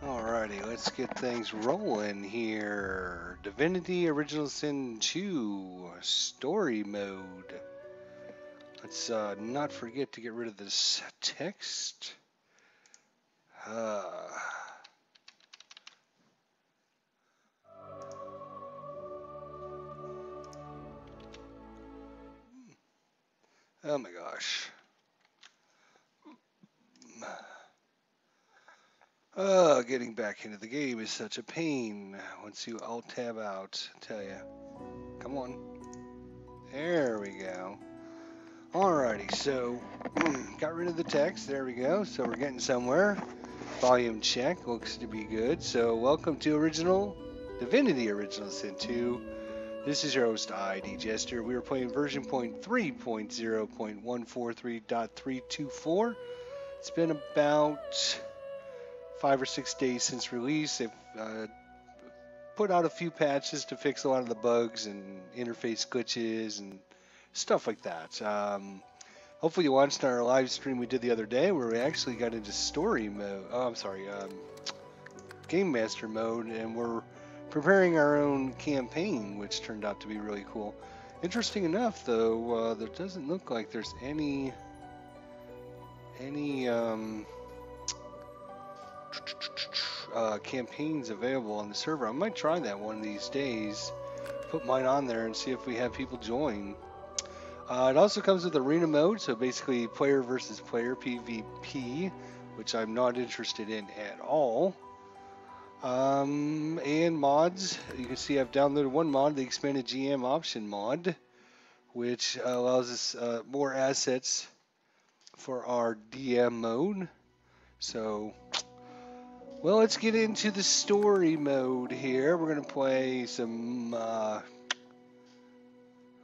Alrighty, let's get things rolling here. Divinity Original Sin 2 Story Mode. Let's not forget to get rid of this text. Oh my gosh. Getting back into the game is such a pain once you alt-tab out, I tell ya. Come on. There we go. Alrighty, so got rid of the text. There we go. So we're getting somewhere. Volume check looks to be good. So welcome to Divinity Original Sin 2. This is your host, ID Jester. We are playing version 3.0.143.324. It's been about 5 or 6 days since release. They've put out a few patches to fix a lot of the bugs and interface glitches and stuff like that. Hopefully you watched our live stream we did the other day where we actually got into story mode. Oh, I'm sorry, Game Master mode, and we're preparing our own campaign, which turned out to be really cool. Interesting enough, though, there doesn't look like there's any campaigns available on the server. I might try that one of these days. Put mine on there and see if we have people join. It also comes with arena mode, so basically player versus player PvP, which I'm not interested in at all. And mods. You can see I've downloaded one mod, the expanded GM option mod, which allows us more assets for our DM mode. So, well, let's get into the story mode here. We're going to play some,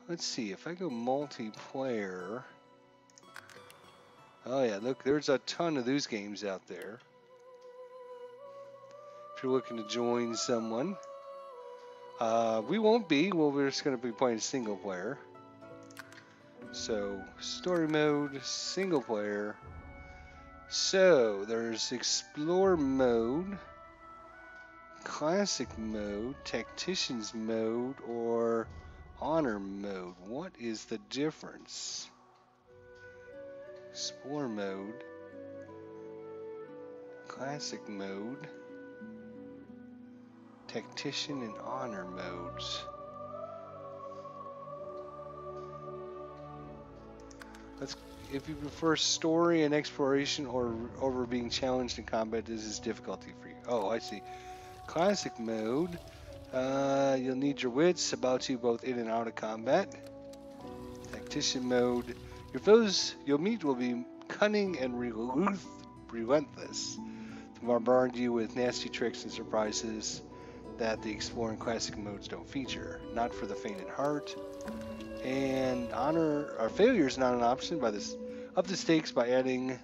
let's see, if I go multiplayer. Oh yeah, look, there's a ton of those games out there. If you're looking to join someone. We won't be. Well, we're just going to be playing single player. So, story mode, single player. So, there's explore mode, classic mode, tacticians mode, or honor mode. What is the difference? Explore mode, classic mode, tactician and honor modes. If you prefer story and exploration or over being challenged in combat, this is difficulty for you. Oh, I see. Classic mode. You'll need your wits about you both in and out of combat. Tactician mode. Your foes you'll meet will be cunning and relentless to bombard you with nasty tricks and surprises that the exploring classic modes don't feature. Not for the faint at heart. And honor or failure is not an option. By this, up the stakes by adding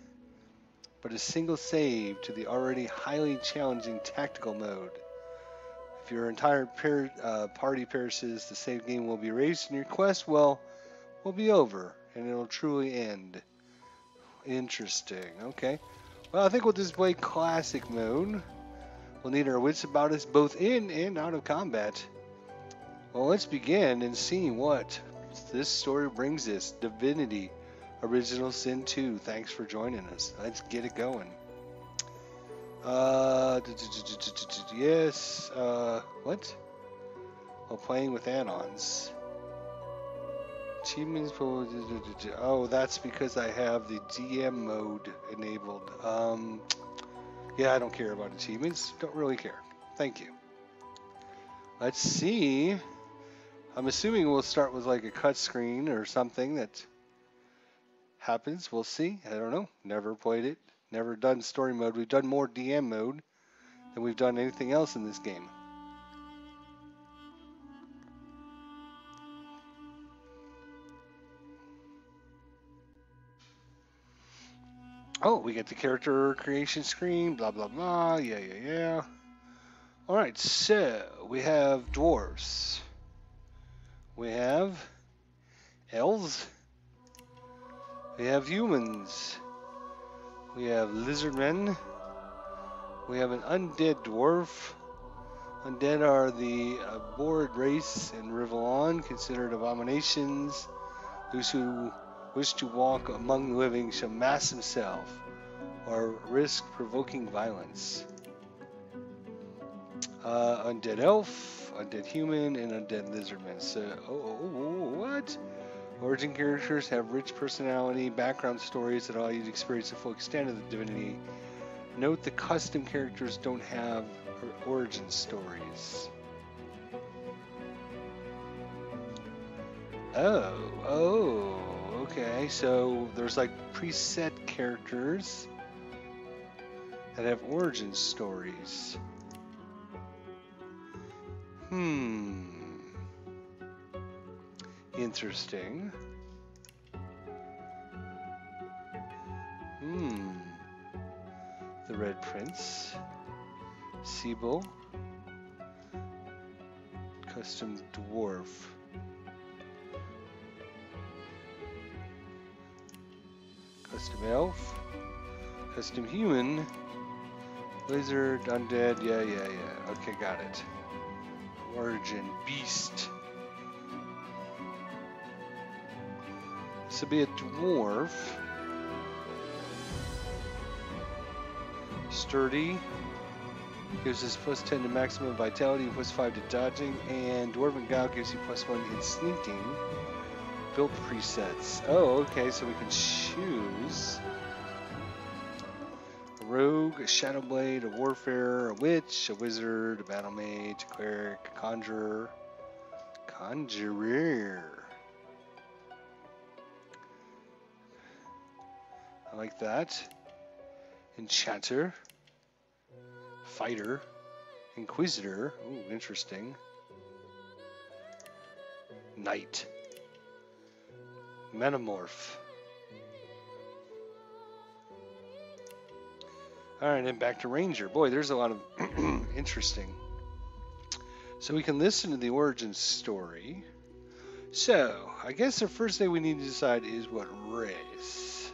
but a single save to the already highly challenging tactical mode. If your entire party perishes, the save game will be erased and your quest will be over and it'll truly end. Interesting. Okay. Well, I think we'll just play classic mode. We'll need our wits about us both in and out of combat. Well, let's begin and see what this story brings us. Divinity, Original Sin 2. Thanks for joining us. Let's get it going. Yes. What? Well, playing with add-ons. Achievements. Oh, that's because I have the DM mode enabled. Yeah, I don't care about achievements. Don't really care. Thank you. Let's see. I'm assuming we'll start with like a cut screen or something that happens. We'll see. I don't know. Never played it. Never done story mode. We've done more DM mode than we've done anything else in this game. Oh, we get the character creation screen. Blah, blah, blah. Yeah. All right, so we have dwarves. We have elves. We have humans. We have lizard men. We have an undead dwarf. Undead are the abhorred race in Rivellon, considered abominations. Those who wish to walk among the living shall mass himself or risk provoking violence. Undead elf, undead human, and undead lizardman. So, what? Origin characters have rich personality, background stories that allow you to experience the full extent of the divinity. Note the custom characters don't have origin stories. Oh, okay. So there's like preset characters that have origin stories. Interesting. The Red Prince. Sibyl. Custom Dwarf. Custom Elf. Custom Human. Lizard, Undead, yeah. Okay, got it. Origin, Beast. This will be a dwarf. Sturdy. Gives us plus 10 to maximum vitality and plus 5 to dodging. And Dwarven Gal gives you plus 1 in sneaking. Build presets. Oh, okay, so we can choose a rogue, a shadowblade, a warfarer, a witch, a wizard, a battle mage, a cleric, a conjurer. I like that. Enchanter. Fighter. Inquisitor. Ooh, interesting. Knight. Metamorph. Alright, and back to Ranger. Boy, there's a lot of interesting. So we can listen to the origin story. So, I guess the first thing we need to decide is what race.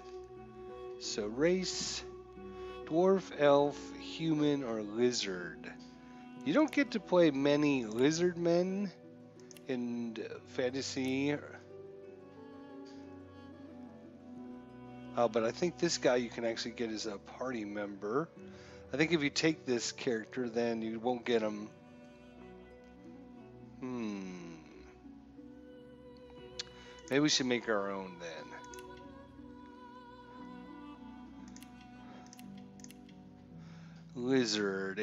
So, race, dwarf, elf, human, or lizard. You don't get to play many lizard men in fantasy. But I think this guy you can actually get as a party member. I think if you take this character, then you won't get him. Maybe we should make our own then. Lizard.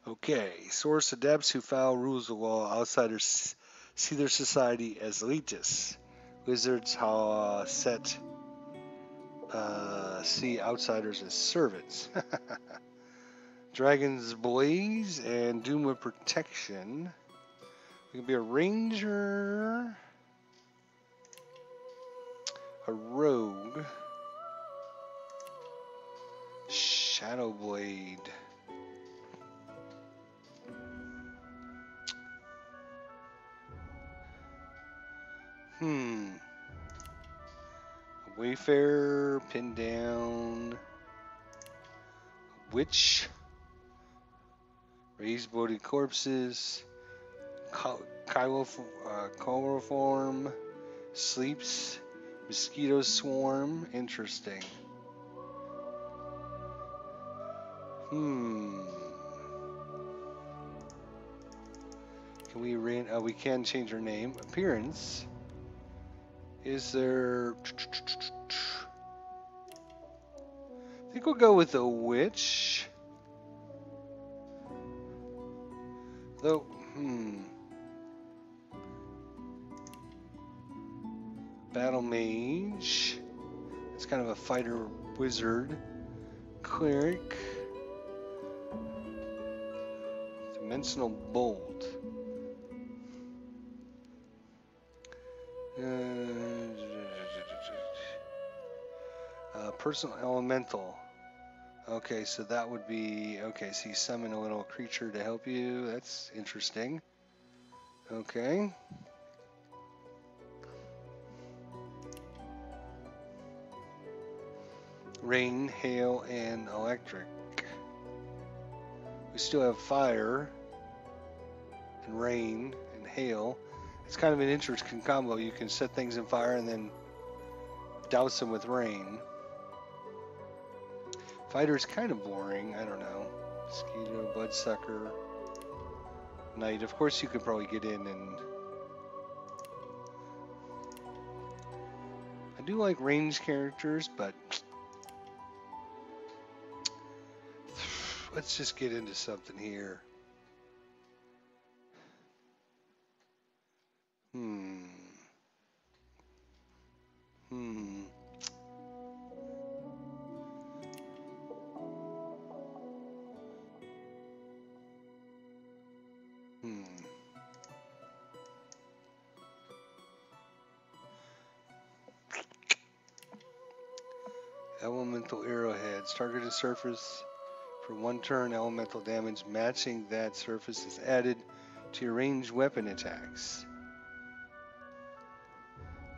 Okay. Source adepts who follow rules of law. Outsiders see their society as elitists. Wizards see outsiders as servants. Dragons blaze and doom of protection. We can be a ranger, a rogue, shadow blade. A wayfarer, pinned down, witch, raised bloated corpses, chloroform, sleeps, mosquito swarm. Interesting. Can we we can change our name. Appearance. Is there? I think we'll go with a witch. Though, battle mage. It's kind of a fighter wizard. Cleric. Dimensional bolt. Personal elemental. Okay, so that would be, okay, so you summon a little creature to help you. That's interesting. Okay. Rain, hail, and electric. We still have fire and rain and hail. It's kind of an interesting combo. You can set things in fire and then douse them with rain. Fighter's kind of boring. I don't know. Mosquito, bloodsucker, knight. Of course, you could probably get in and. I do like ranged characters, but let's just get into something here. Elemental arrowheads. Target a surface for 1 turn. Elemental damage matching that surface is added to your ranged weapon attacks.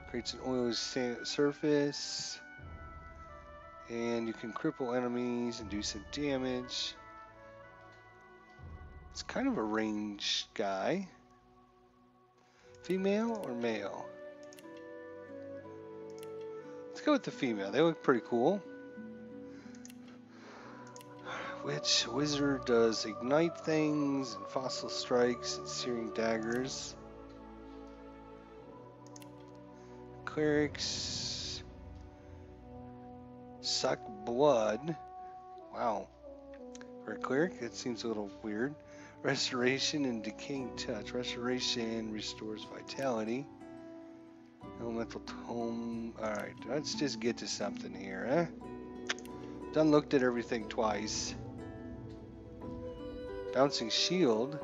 Creates an oily surface. And you can cripple enemies and do some damage. It's kind of a ranged guy. Female or male? Let's go with the female. They look pretty cool. Which wizard does ignite things and fossil strikes and searing daggers. Clerics suck blood. Wow. For a cleric, that seems a little weird. Restoration and decaying touch. Restoration restores vitality. Elemental tome. Alright, let's just get to something here, eh? Done looked at everything twice. Bouncing shield.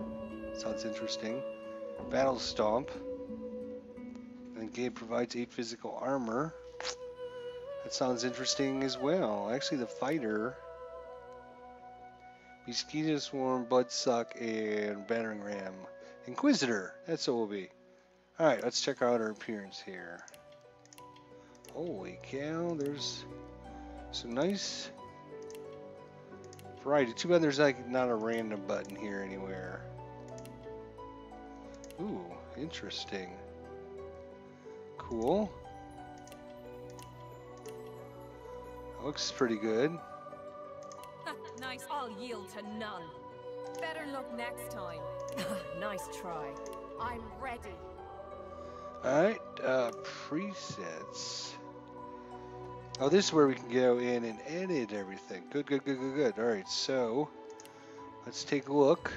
Sounds interesting. Battle stomp. And game provides 8 physical armor. That sounds interesting as well. Actually, the fighter. Mosquito swarm, bloodsuck, and battering ram. Inquisitor. That's what we'll be. Alright, let's check out our appearance here. Holy cow, there's some nice variety. Too bad there's like not a random button here anywhere. Ooh, interesting. Cool. Looks pretty good. Nice, I'll yield to none. Better luck next time. Nice try. I'm ready. Alright, presets. Oh, this is where we can go in and edit everything. Good. Alright, so let's take a look.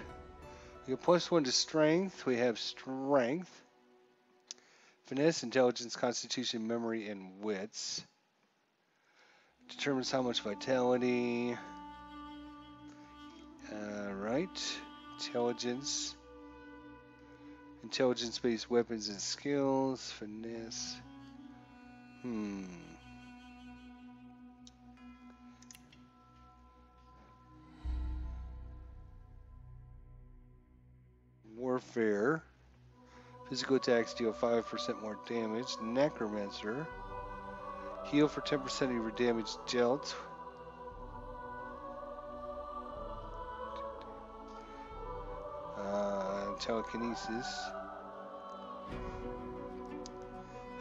We have +1 to strength. We have strength, finesse, intelligence, constitution, memory, and wits. Determines how much vitality. Right. Intelligence. Intelligence-based weapons and skills. Finesse. Warfare. Physical attacks deal 5% more damage. Necromancer. Heal for 10% of your damage dealt. Telekinesis.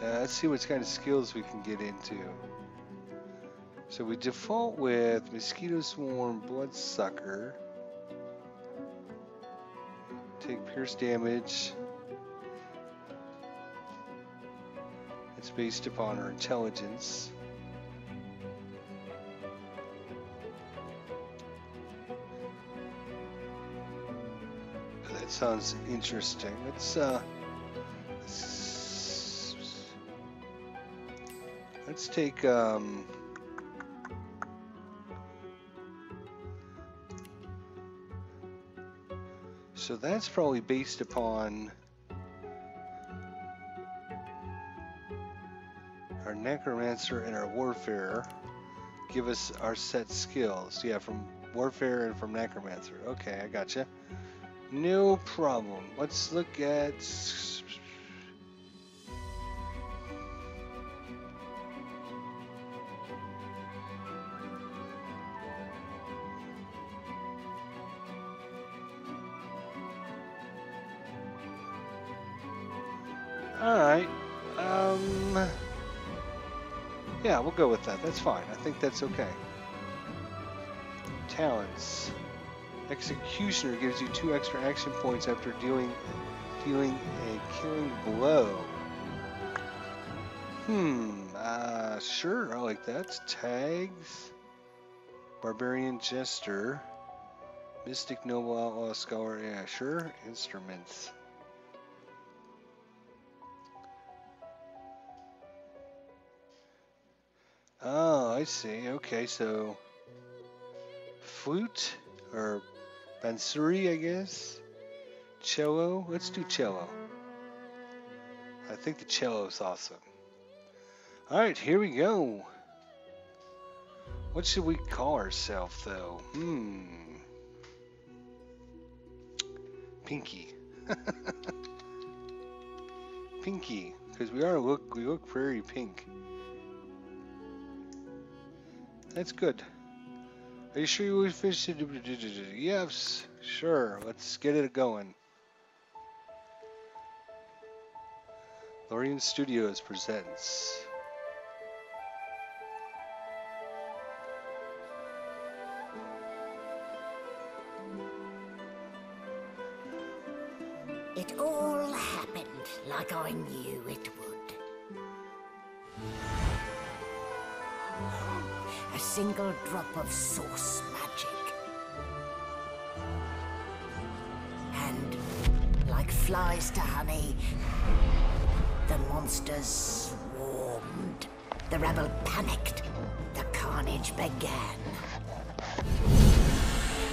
Let's see what kind of skills we can get into. So we default with Mosquito Swarm, Bloodsucker. Take pierce damage. It's based upon our intelligence. That sounds interesting. Let's take so that's probably based upon our Necromancer and our Warfare. Give us our set skills. Yeah, from Warfare and from Necromancer. Okay, I gotcha. No problem. Let's look at... Alright. Yeah, we'll go with that. That's fine. I think that's okay. Talents. Executioner gives you 2 extra action points after dealing a killing blow. Sure, I like that. Tags. Barbarian Jester. Mystic Noble Outlaw Scholar. Yeah, sure. Instruments. Oh, I see. Okay, so flute or bansuri, I guess. Cello. Let's do cello. I think the cello is awesome. All right, here we go. What should we call ourselves, though? Pinky. Pinky, because we look very pink. That's good. Are you sure you will finish it? Yes, sure. Let's get it going. Lorien Studios presents. It all happened like I knew it would. A single drop of source magic. And, like flies to honey, the monsters swarmed. The rebel panicked. The carnage began.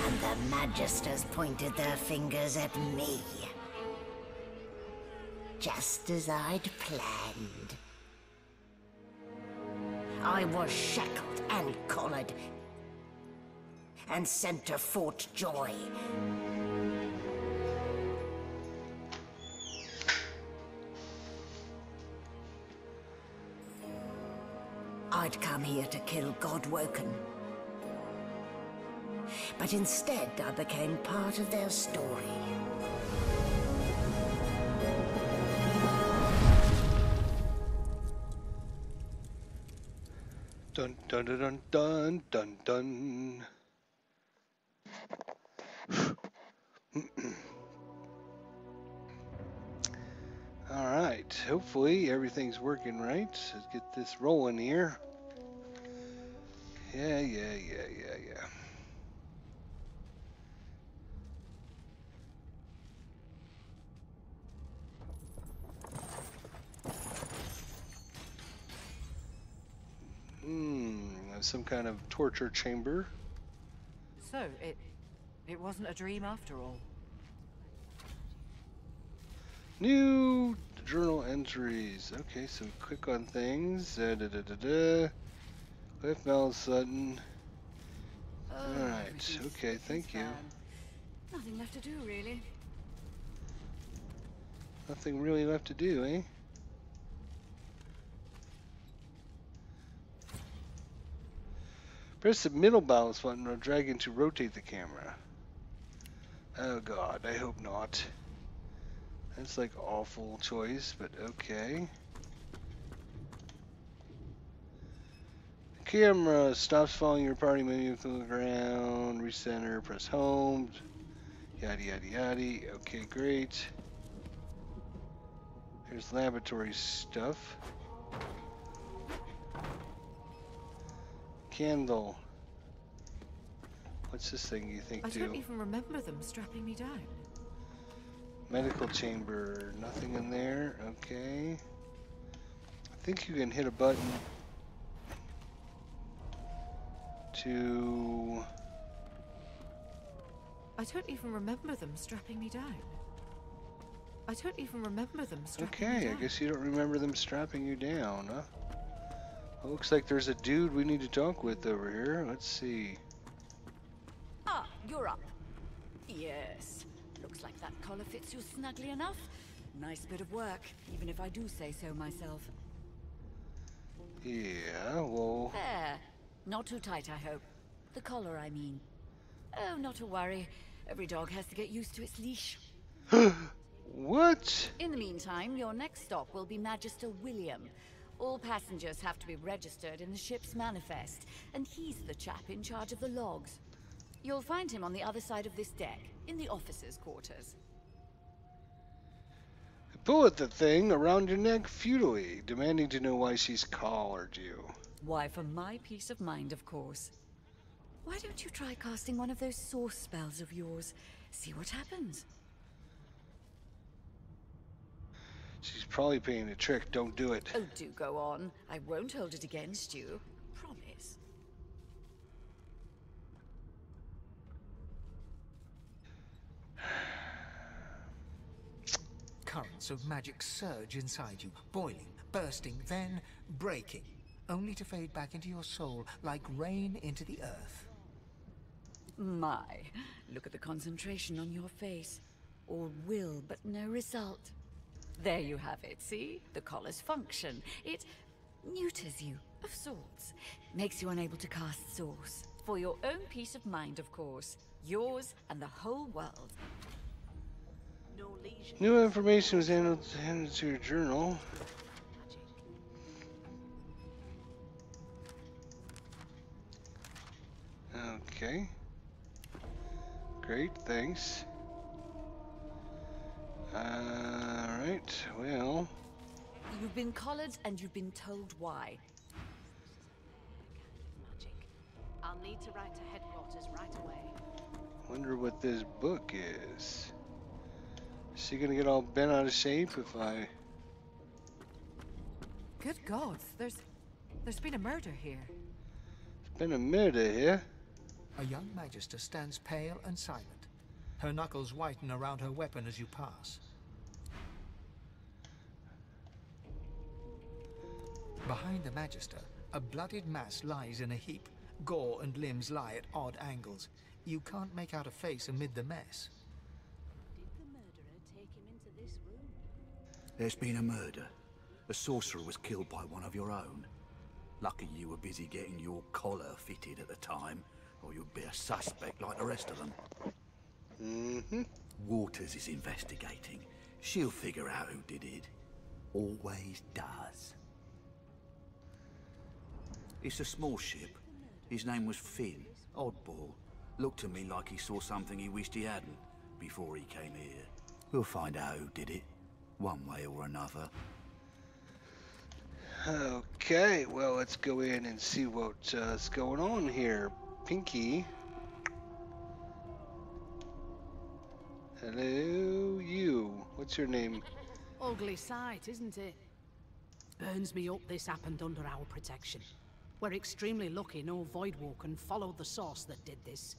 And the magisters pointed their fingers at me. Just as I'd planned. I was shackled and collared, and sent to Fort Joy. I'd come here to kill Godwoken. But instead I became part of their story. Dun dun dun dun dun dun. All right. Hopefully everything's working right. Let's get this rolling here. Yeah. Some kind of torture chamber. So, it wasn't a dream after all. New journal entries. Okay, so click on things. Cliff Mel Sutton. Oh, Alright, everything's okay, spick and thank you. span. Nothing left to do, really. Nothing really left to do, eh? Press the middle mouse button or dragon to rotate the camera. Oh god, I hope not. That's like awful choice, but okay. Camera stops following your party menu to the ground, recenter, press home, yada yada yada. Okay, great. Here's laboratory stuff. Candle. What's this thing you think I do? don't even remember them strapping me down. Medical chamber. Nothing in there. Okay. I think you can hit a button to... I don't even remember them strapping me down. I don't even remember them strapping me Okay, down. I guess you don't remember them strapping you down, huh? Well, looks like there's a dude we need to talk with over here. Let's see. Ah, you're up. Yes. Looks like that collar fits you snugly enough. Nice bit of work, even if I do say so myself. Yeah, well... There. Not too tight, I hope. The collar, I mean. Oh, not to worry. Every dog has to get used to its leash. What? In the meantime, your next stop will be Magister William. All passengers have to be registered in the ship's manifest, and he's the chap in charge of the logs. You'll find him on the other side of this deck, in the officers' quarters. Pull at the thing around your neck futilely, demanding to know why she's collared you. Why, for my peace of mind, of course. Why don't you try casting one of those source spells of yours? See what happens. She's probably playing a trick. Don't do it. Oh, do go on. I won't hold it against you. Promise. Currents of magic surge inside you, boiling, bursting, then breaking, only to fade back into your soul like rain into the earth. My, look at the concentration on your face. All will, but no result. There you have it, see? The collar's function. It neuters you, of sorts. Makes you unable to cast source. For your own peace of mind, of course. Yours and the whole world. New information was handed to your journal. Okay. Great, thanks. Alright, well... You've been collared and you've been told why. I'll need to write to headquarters right away. Wonder what this book is. Is she gonna get all bent out of shape if I... Good God, there's been a murder here. It's been a minute here. A young magister stands pale and silent. Her knuckles whiten around her weapon as you pass. Behind the magister, a bloodied mass lies in a heap. Gore and limbs lie at odd angles. You can't make out a face amid the mess. Did the murderer take him into this room? There's been a murder. A sorcerer was killed by one of your own. Lucky you were busy getting your collar fitted at the time, or you'd be a suspect like the rest of them. Mm-hmm. Waters is investigating. She'll figure out who did it. Always does. It's a small ship. His name was Finn. Oddball. Looked to me like he saw something he wished he hadn't before he came here. We'll find out who did it, one way or another. Okay, well, let's go in and see what's going on here. Pinky. Hello, you. What's your name? Ugly sight, isn't it? Burns me up this happened under our protection. We're extremely lucky no Voidwalker followed the source that did this.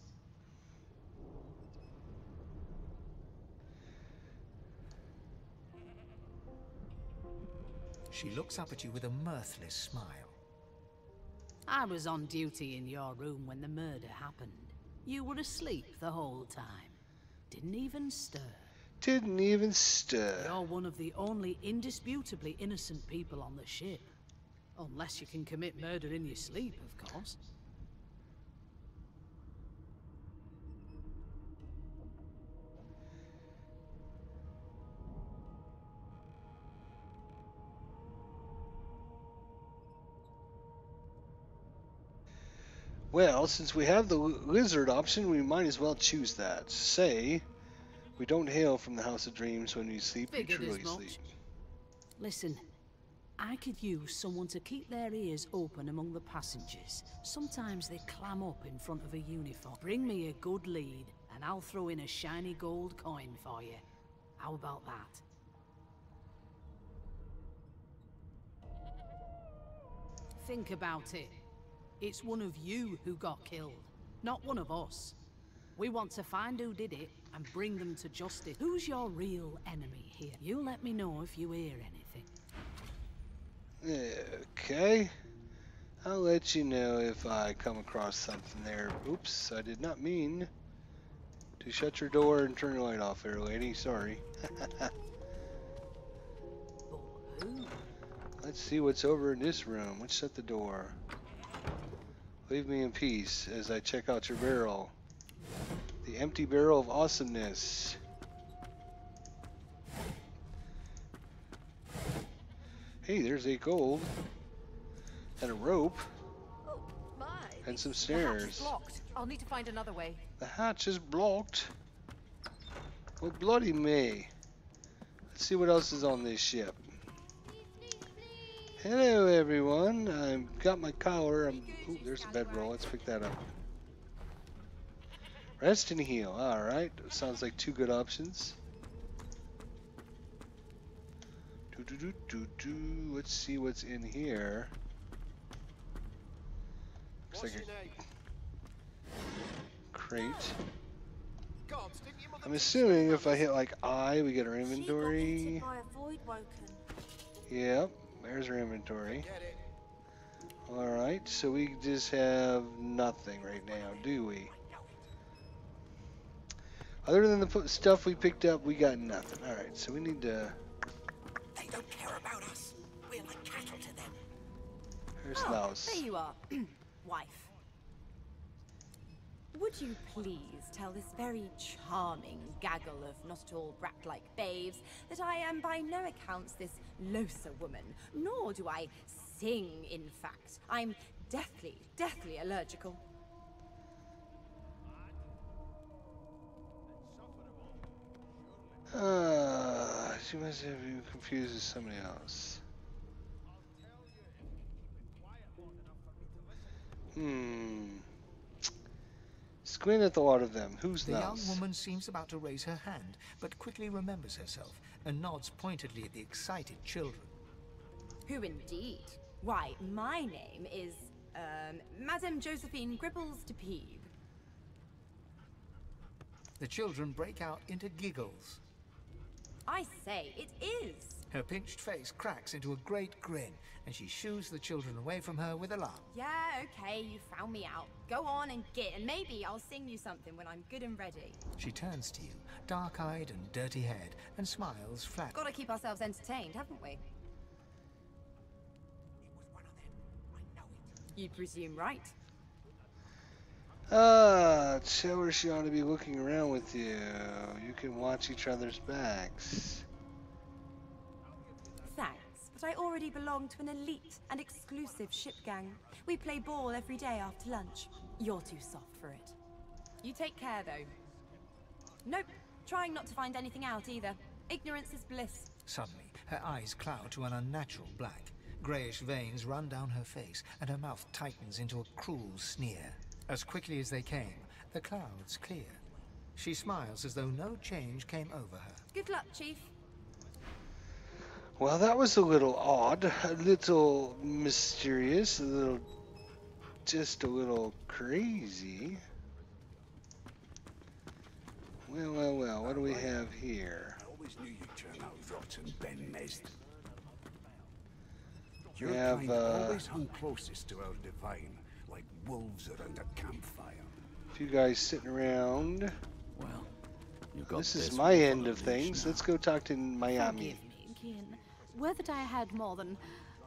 She looks up at you with a mirthless smile. I was on duty in your room when the murder happened. You were asleep the whole time. Didn't even stir. Didn't even stir. You're one of the only indisputably innocent people on the ship. Unless you can commit murder in your sleep, of course. Well, since we have the lizard option, we might as well choose that. Say, we don't hail from the House of Dreams when we sleep, we Figured as truly much. sleep. Listen, I could use someone to keep their ears open among the passengers. Sometimes they clam up in front of a uniform. Bring me a good lead, and I'll throw in a shiny gold coin for you. How about that? Think about it. It's one of you who got killed, not one of us. We want to find who did it and bring them to justice. Who's your real enemy here? You let me know if you hear anything. Okay. I'll let you know if I come across something there. Oops, I did not mean to shut your door and turn your light off there, lady. Sorry. Let's see what's over in this room. Let's shut the door. Leave me in peace as I check out your barrel. The empty barrel of awesomeness. Hey, there's 8 gold. And a rope. Oh, my. And some The hatch is stairs. blocked. I'll need to find another way. The hatch is blocked. Well, bloody me. Let's see what else is on this ship. Hello, everyone. I've got my collar. Ooh, there's a bedroll. Let's pick that up. Rest and heal. All right. Sounds like 2 good options. Let's see what's in here. Looks like a crate. I'm assuming if I hit like I, we get our inventory. Yep, there's our inventory. Alright, so we just have nothing right now, do we? Other than the stuff we picked up, we got nothing. Alright, so we need to... They don't care about us. We're like cattle to them. Here's Oh, Laos. there you are, wife. Would you please tell this very charming gaggle of not at all brat-like babes that I am by no accounts this loaser woman, nor do I sing, in fact. I'm deathly allergical. She must have you confused with somebody else. Squint at the lot of them. Who's The young Laos? woman seems about to raise her hand, but quickly remembers herself and nods pointedly at the excited children. Who indeed? Why, my name is, Madame Josephine Gribbles de Peeb. The children break out into giggles. I say, it is. Her pinched face cracks into a great grin, and she shoos the children away from her with a laugh. Yeah, okay, you found me out. Go on and git, and maybe I'll sing you something when I'm good and ready. She turns to you, dark-eyed and dirty-haired, and smiles flat. Gotta keep ourselves entertained, haven't we? You presume right. Tell her she ought to be looking around with you. You can watch each other's backs. Thanks, but I already belong to an elite and exclusive ship gang. We play ball every day after lunch. You're too soft for it. You take care, though. Nope, trying not to find anything out either. Ignorance is bliss. Suddenly, her eyes cloud to an unnatural black. Greyish veins run down her face, and her mouth tightens into a cruel sneer. As quickly as they came, the clouds clear. She smiles as though no change came over her. Good luck, Chief. Well, that was a little odd, a little mysterious, just a little crazy. Well, what do we have here? I always knew you'd turn out rotten, Ben Nest. Your have, kind always hung closest to our divine, like wolves around a campfire. a few guys sitting around. Well, you got This is this my one end on a of leash things. now. Let's go talk to Miami. Forgive me, kin. Were that I had more than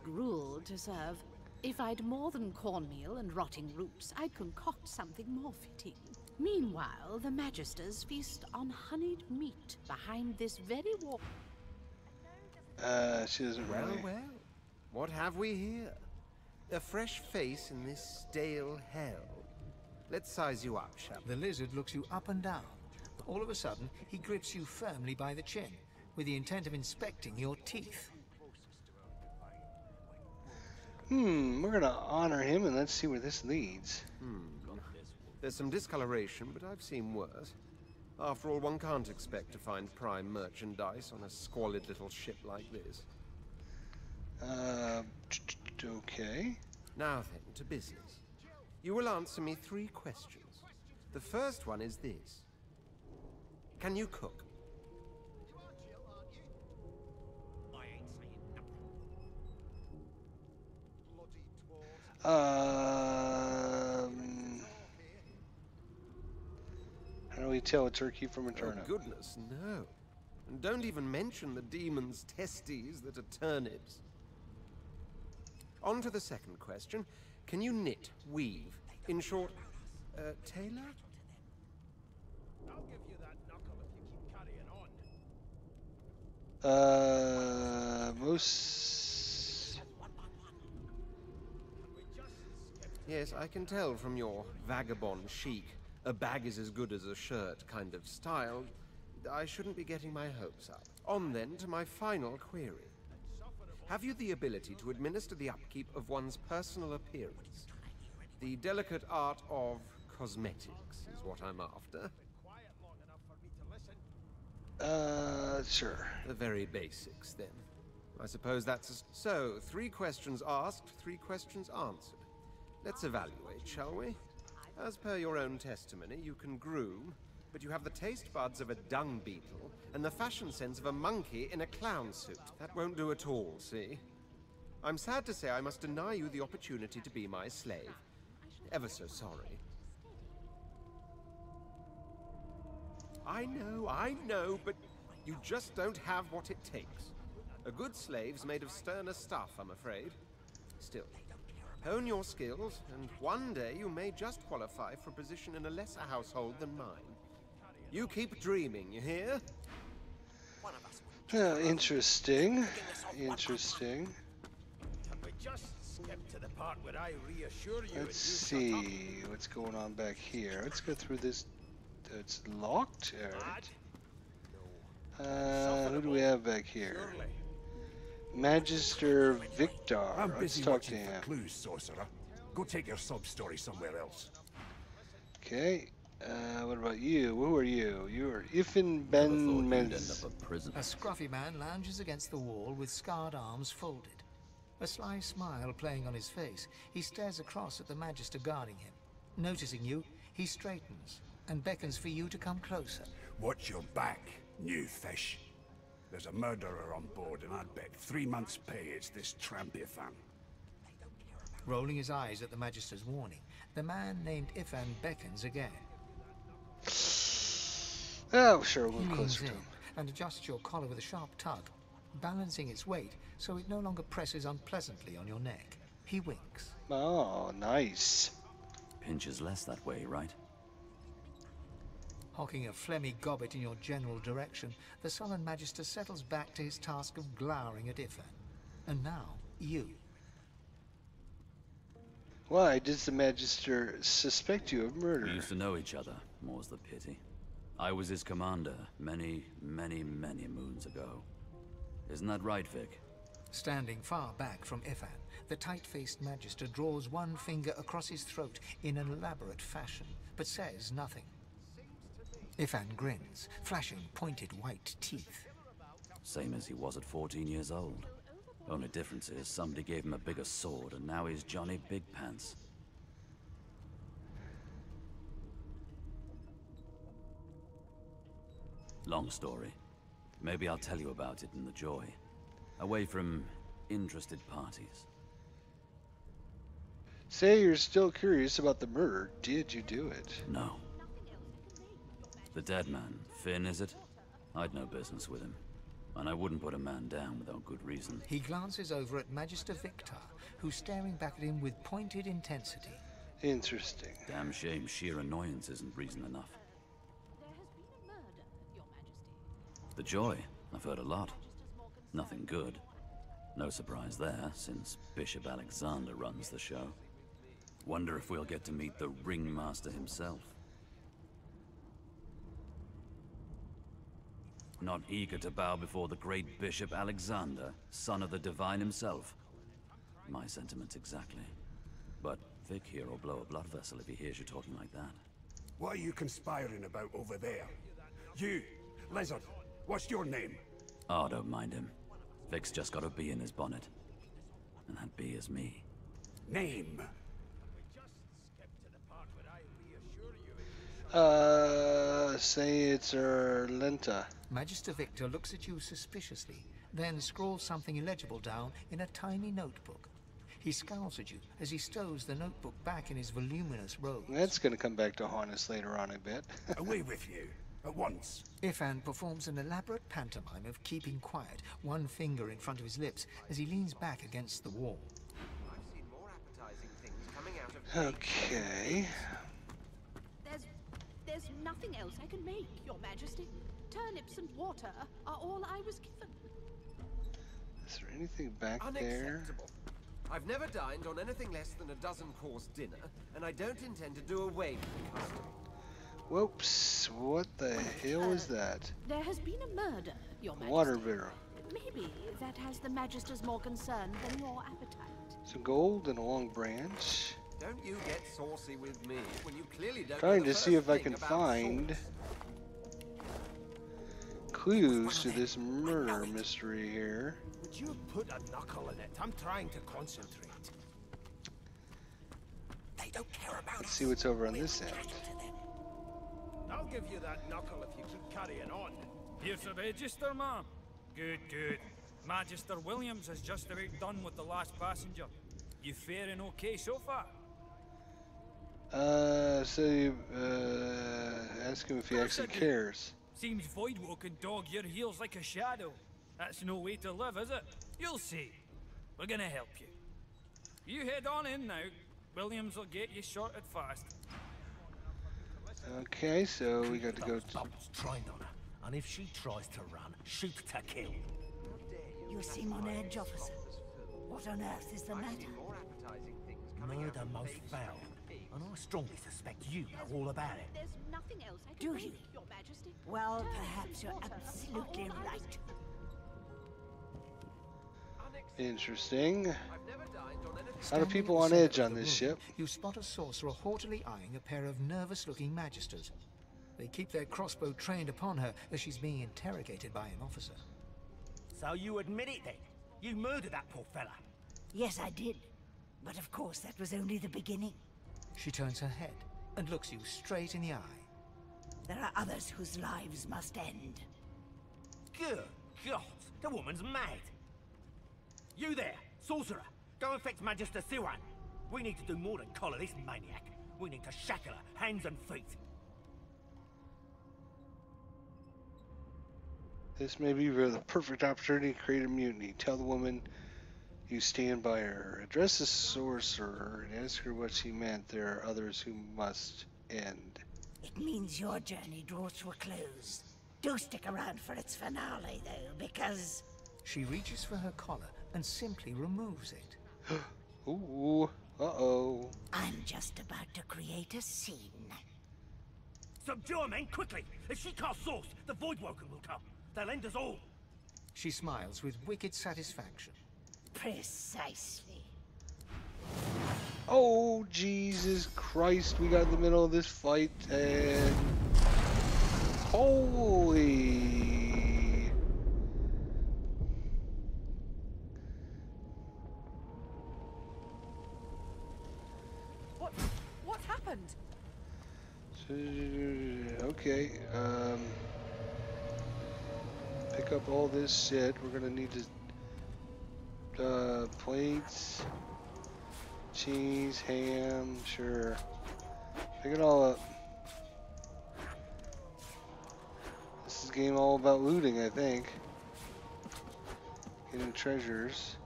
gruel to serve. If I'd more than cornmeal and rotting roots, I'd concoct something more fitting. Meanwhile, the Magisters feast on honeyed meat behind this very wall. She doesn't Well, really. well. What have we here? A fresh face in this stale hell. Let's size you up, shall we? The lizard looks you up and down. All of a sudden, he grips you firmly by the chin, with the intent of inspecting your teeth. We're gonna honor him and let's see where this leads. There's some discoloration, but I've seen worse. After all, one can't expect to find prime merchandise on a squalid little ship like this. Okay. Now then, to business. You will answer me 3 questions. The first one is this. Can you cook? How do we tell a turkey from a Oh, turnip? goodness, no. And don't even mention the demon's testes that are turnips. On to the second question. Can you knit, weave? In short, tailor? I'll give you that knuckle if you keep carrying on. Most. Yes, I can tell from your vagabond chic, a bag is as good as a shirt kind of style. I shouldn't be getting my hopes up. On then to my final query. Have you the ability to administer the upkeep of one's personal appearance? The delicate art of cosmetics is what I'm after. Sure. The very basics, then. I suppose that's... So, 3 questions asked, 3 questions answered. Let's evaluate, shall we? As per your own testimony, you can groom, but you have the taste buds of a dung beetle and the fashion sense of a monkey in a clown suit. That won't do at all, see? I'm sad to say I must deny you the opportunity to be my slave. Ever so sorry. I know, but you just don't have what it takes. A good slave's made of sterner stuff, I'm afraid. Still, hone your skills, and one day you may just qualify for a position in a lesser household than mine. You keep dreaming, you hear? Interesting. Interesting. Can we just skip to the part where I reassure you? Let's see what's going on back here. Let's go through this. It's locked. Alright. Who do we have back here? Magister Victor. I'm Let's busy talk to watching for him. clues, sorcerer. Go take your sub-story somewhere else. Okay. What about you? Who are you? You are Ifin Never Ben thought you'd end Menz. up a prisoner. A scruffy man lounges against the wall with scarred arms folded. A sly smile playing on his face, he stares across at the Magister guarding him. Noticing you, he straightens and beckons for you to come closer. Watch your back, new fish. There's a murderer on board, and I'd bet 3 months' pay it's this trampy fan. Rolling his eyes at the Magister's warning, the man named Ifan beckons again. Oh, sure, we'll He move leans closer to in him. and adjusts your collar with a sharp tug, balancing its weight so it no longer presses unpleasantly on your neck. He winks. Oh, nice. Pinches less that way, right? Hocking a phlegmy gobbet in your general direction, the sullen Magister settles back to his task of glowering at Ifan. And now, you. Why does the Magister suspect you of murder? We used to know each other, more's the pity. I was his commander many, many, many moons ago. Isn't that right, Vic? Standing far back from Ifan, the tight-faced Magister draws one finger across his throat in an elaborate fashion, but says nothing. Ifan grins, flashing pointed white teeth. Same as he was at 14 years old. Only difference is somebody gave him a bigger sword and now he's Johnny Big Pants. Long story. Maybe I'll tell you about it in the Joy. Away from interested parties. Say you're still curious about the murder. Did you do it? No. The dead man, Finn, is it? I'd no business with him. And I wouldn't put a man down without good reason. He glances over at Magister Victor, who's staring back at him with pointed intensity. Interesting. Damn shame sheer annoyance isn't reason enough. There has been a murder, Your Majesty. The Joy, I've heard a lot. Nothing good. No surprise there, since Bishop Alexander runs the show. Wonder if we'll get to meet the ringmaster himself. Not eager to bow before the great Bishop Alexander, son of the Divine himself. My sentiments exactly. But Vic here will blow a blood vessel if he hears you talking like that. What are you conspiring about over there? You, Lizard, what's your name? Oh, don't mind him. Vic's just got a bee in his bonnet. And that bee is me. Name? Say it's Erlenta. Magister Victor looks at you suspiciously, then scrawls something illegible down in a tiny notebook. He scowls at you as he stows the notebook back in his voluminous robes. That's going to come back to haunt us later on, I bet. Away with you, at once. Ifan performs an elaborate pantomime of keeping quiet, one finger in front of his lips as he leans back against the wall. I've seen more appetizing things coming out of Okay. There's nothing else I can make, Your Majesty. Turnips and water are all I was given. Is there anything back there? Unacceptable. I've never dined on anything less than a dozen-course dinner, and I don't intend to do away with the custom. Whoops, what the hell is that? There has been a murder, Your Majesty. Water barrel. Maybe that has the Magisters more concerned than your appetite. Some gold and a long branch. Don't you get saucy with me when you clearly don't Trying know the to see first if I thing can about find sauce. clues to this murder mystery here. Would you put a knuckle in it? I'm trying to concentrate. They don't care about Let's see what's over on this end. I'll give you that knuckle if you keep carrying on. Here's the register, ma'am. Good, good. Magister Williams is just about done with the last passenger. You faring okay so far? Ask him if he actually cares. Seems Voidwalk can dog your heels like a shadow. That's no way to live, is it? You'll see. We're gonna help you. You head on in now. Williams will get you sorted fast. Okay, so we got to go to... Trained on her, and if she tries to run, shoot to kill. You seem on edge, officer. What on earth is the matter? Murder most foul, and I strongly suspect you know all about it. There's nothing else I can Do make, you? Your Majesty. Well, perhaps you're absolutely right. Interesting. I've never dined on anything. A lot of Standing people at the on center edge of on the this room, ship. You spot a sorcerer haughtily eyeing a pair of nervous-looking magisters. They keep their crossbow trained upon her as she's being interrogated by an officer. So you admit it then? You murdered that poor fella? Yes, I did. But of course, that was only the beginning. She turns her head and looks you straight in the eye. There are others whose lives must end. Good God, the woman's mad. You there, sorcerer, go and fetch Magister Siwan. We need to do more than collar this maniac. We need to shackle her, hands and feet. This may be the perfect opportunity to create a mutiny. Tell the woman you stand by her. Address the sorcerer and ask her what she meant. There are others who must end. It means your journey draws to a close. Do stick around for its finale, though, because... She reaches for her collar and simply removes it. Ooh, uh-oh. I'm just about to create a scene. Subdue her, men, quickly! If she casts sauce, the Voidwoken will come. They'll end us all. She smiles with wicked satisfaction. Precisely. Oh, Jesus Christ, we got in the middle of this fight and... Holy... What happened? Okay, pick up all this shit. We're gonna need to, plates. Cheese, ham, sure. Pick it all up. This is a game all about looting, I think. Getting treasures.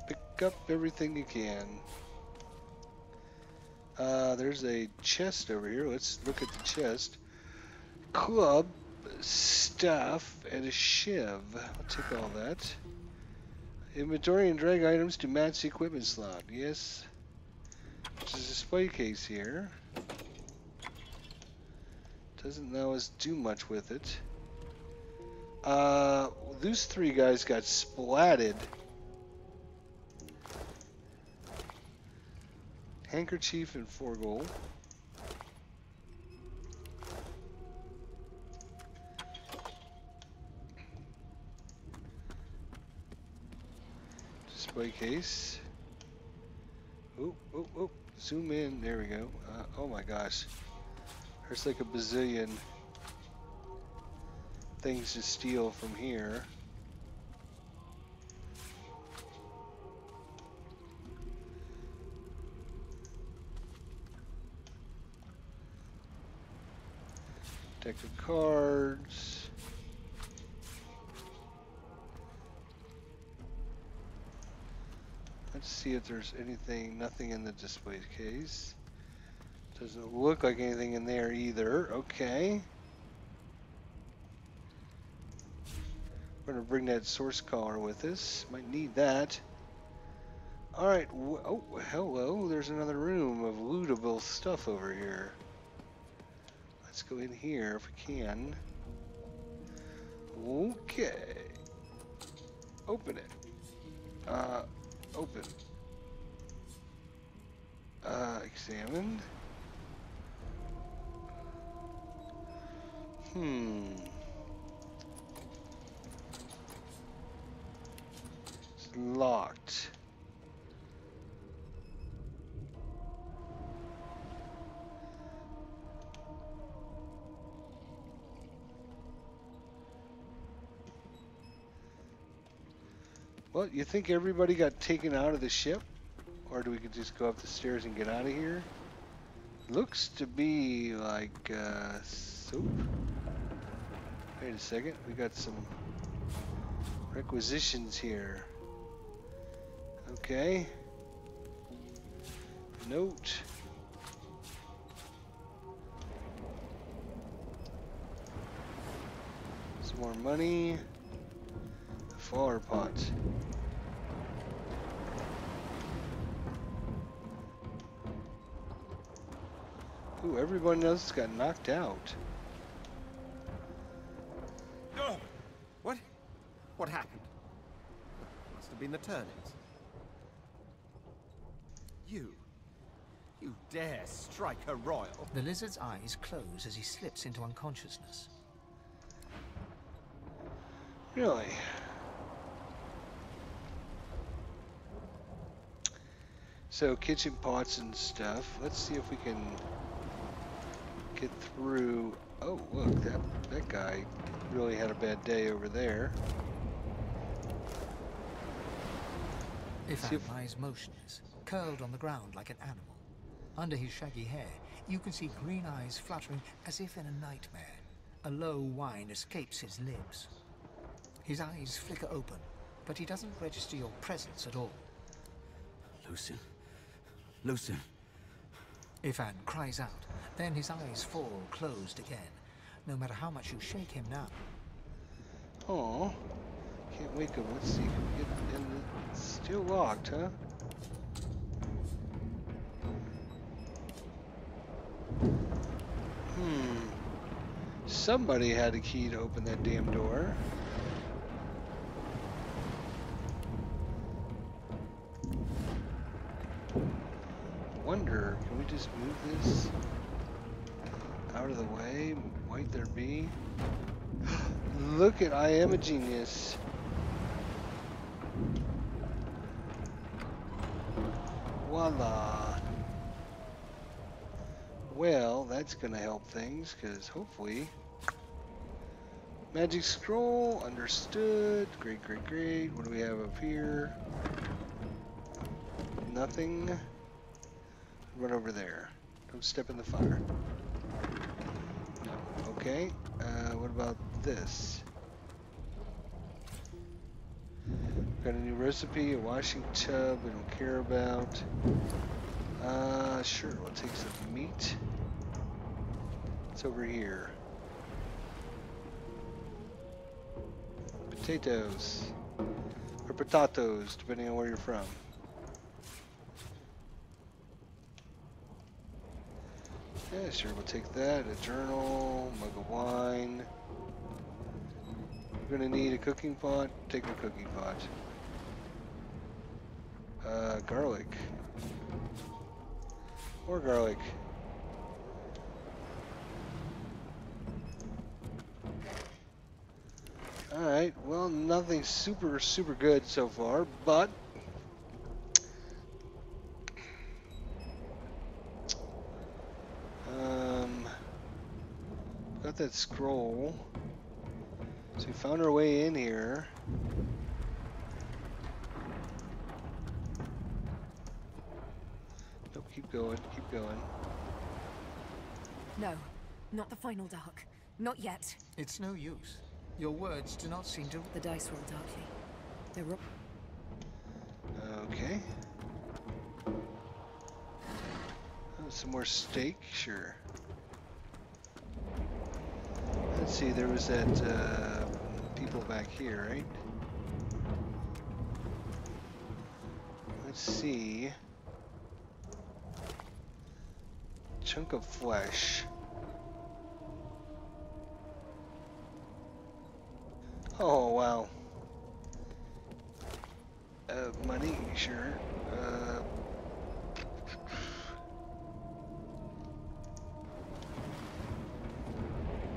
Pick up everything you can. There's a chest over here. Let's look at the chest. Club, staff, and a shiv. I'll take all that. Inventory and drag items to match the equipment slot. Yes. There's a display case here. Doesn't allow us do much with it. Those three guys got splatted. Handkerchief and 4 gold. Display case. Oh, oh, oh. Zoom in. There we go. Oh my gosh. There's like a bazillion things to steal from here. Deck of cards. Let's see if there's anything, nothing in the display case. Doesn't look like anything in there either. Okay. We're gonna bring that source collar with us. Might need that. Alright, oh, hello. There's another room of lootable stuff over here. Let's go in here if we can. Okay. Open it. Open. Examine. It's locked. Well, you think everybody got taken out of the ship? Or do we could just go up the stairs and get out of here? Looks to be like soap. Wait a second, we got some requisitions here. Okay. Note. Some more money. A flower pot. Ooh, everyone else got knocked out. Oh! What? What happened? Must have been the turnings. You dare strike a royal? The lizard's eyes close as he slips into unconsciousness. Really? So kitchen pots and stuff. Let's see if we can get through. Oh, look, that guy really had a bad day over there. Ifan lies motionless, curled on the ground like an animal. Under his shaggy hair, you can see green eyes fluttering as if in a nightmare. A low whine escapes his lips. His eyes flicker open, but he doesn't register your presence at all. Lucien. Lucien. Ifan cries out, then his eyes fall closed again. No matter how much you shake him now. Oh, can't wake him. Let's see. It's still locked, huh? Somebody had a key to open that damn door. Wonder, can we just move this out of the way? Might there be? Look at, I am a genius. Voila. Well, that's gonna help things, because hopefully... Magic scroll, understood. Great, great, great. What do we have up here? Nothing. Run over there. Don't step in the fire. No. Okay. What about this? Got a new recipe, a washing tub I don't care about. Sure, we'll take some meat. It's over here. Potatoes. Or potatoes, depending on where you're from. Yeah, sure, we'll take that. A journal, mug of wine. We're gonna need a cooking pot. Take a cooking pot. Garlic. More garlic. Alright, well, nothing super good so far, but got that scroll. So we found our way in here. Nope, keep going, keep going. No, not the final dark. Not yet. It's no use. Your words do not seem to... The dice roll darkly. They're Okay. Oh, some more steak? Sure. Let's see, there was that people back here, right? Let's see. Chunk of flesh. Oh, wow. Money, sure.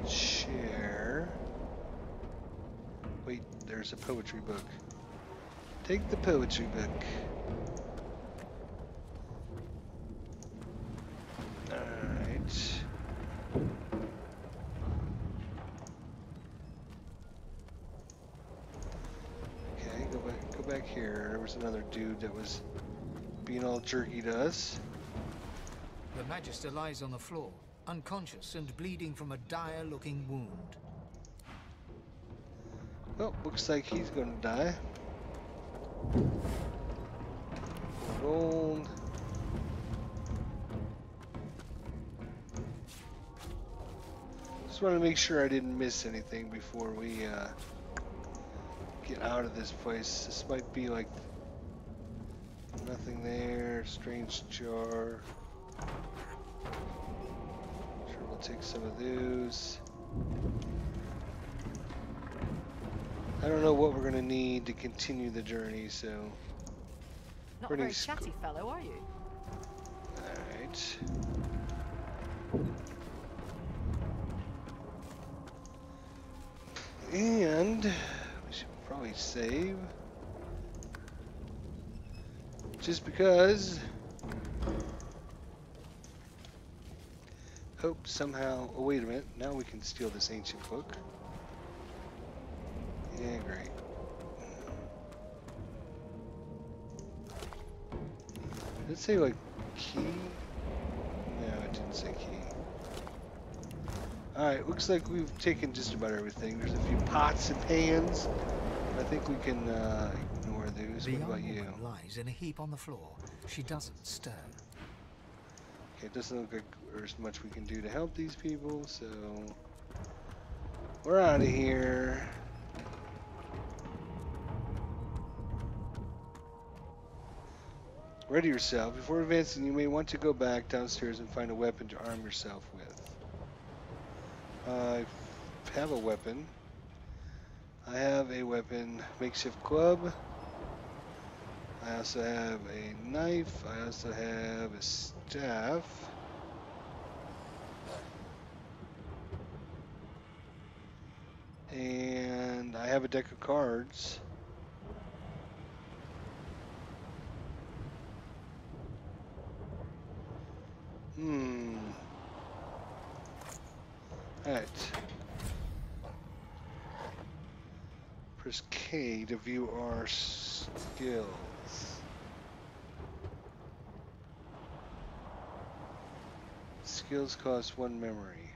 Share. Wait, there's a poetry book. Take the poetry book. Alright. Okay, go back here. There was another dude that was being all jerky to us. The Magister lies on the floor, unconscious and bleeding from a dire-looking wound. Well, looks like he's gonna die. Gold. Just want to make sure I didn't miss anything before we get out of this place. This might be like nothing there. Strange jar. Sure, we'll take some of those. I don't know what we're gonna need to continue the journey, so. Not a very chatty fellow, are you? Alright. And we should probably save. Just because. Hope somehow. Oh, wait a minute. Now we can steal this ancient book. Yeah, great. Did it say like key? No, it didn't say key. Alright, looks like we've taken just about everything. There's a few pots and pans. I think we can ignore those. The What about young you? woman lies in a heap on the floor. She doesn't stir. Okay, it doesn't look like there's much we can do to help these people, so we're out of here. Ready yourself. Before advancing, you may want to go back downstairs and find a weapon to arm yourself with. I have a weapon. I have a weapon. Makeshift club. I also have a knife. I also have a staff. And I have a deck of cards. Alright. Press K to view our skills. Skills cost 1 memory.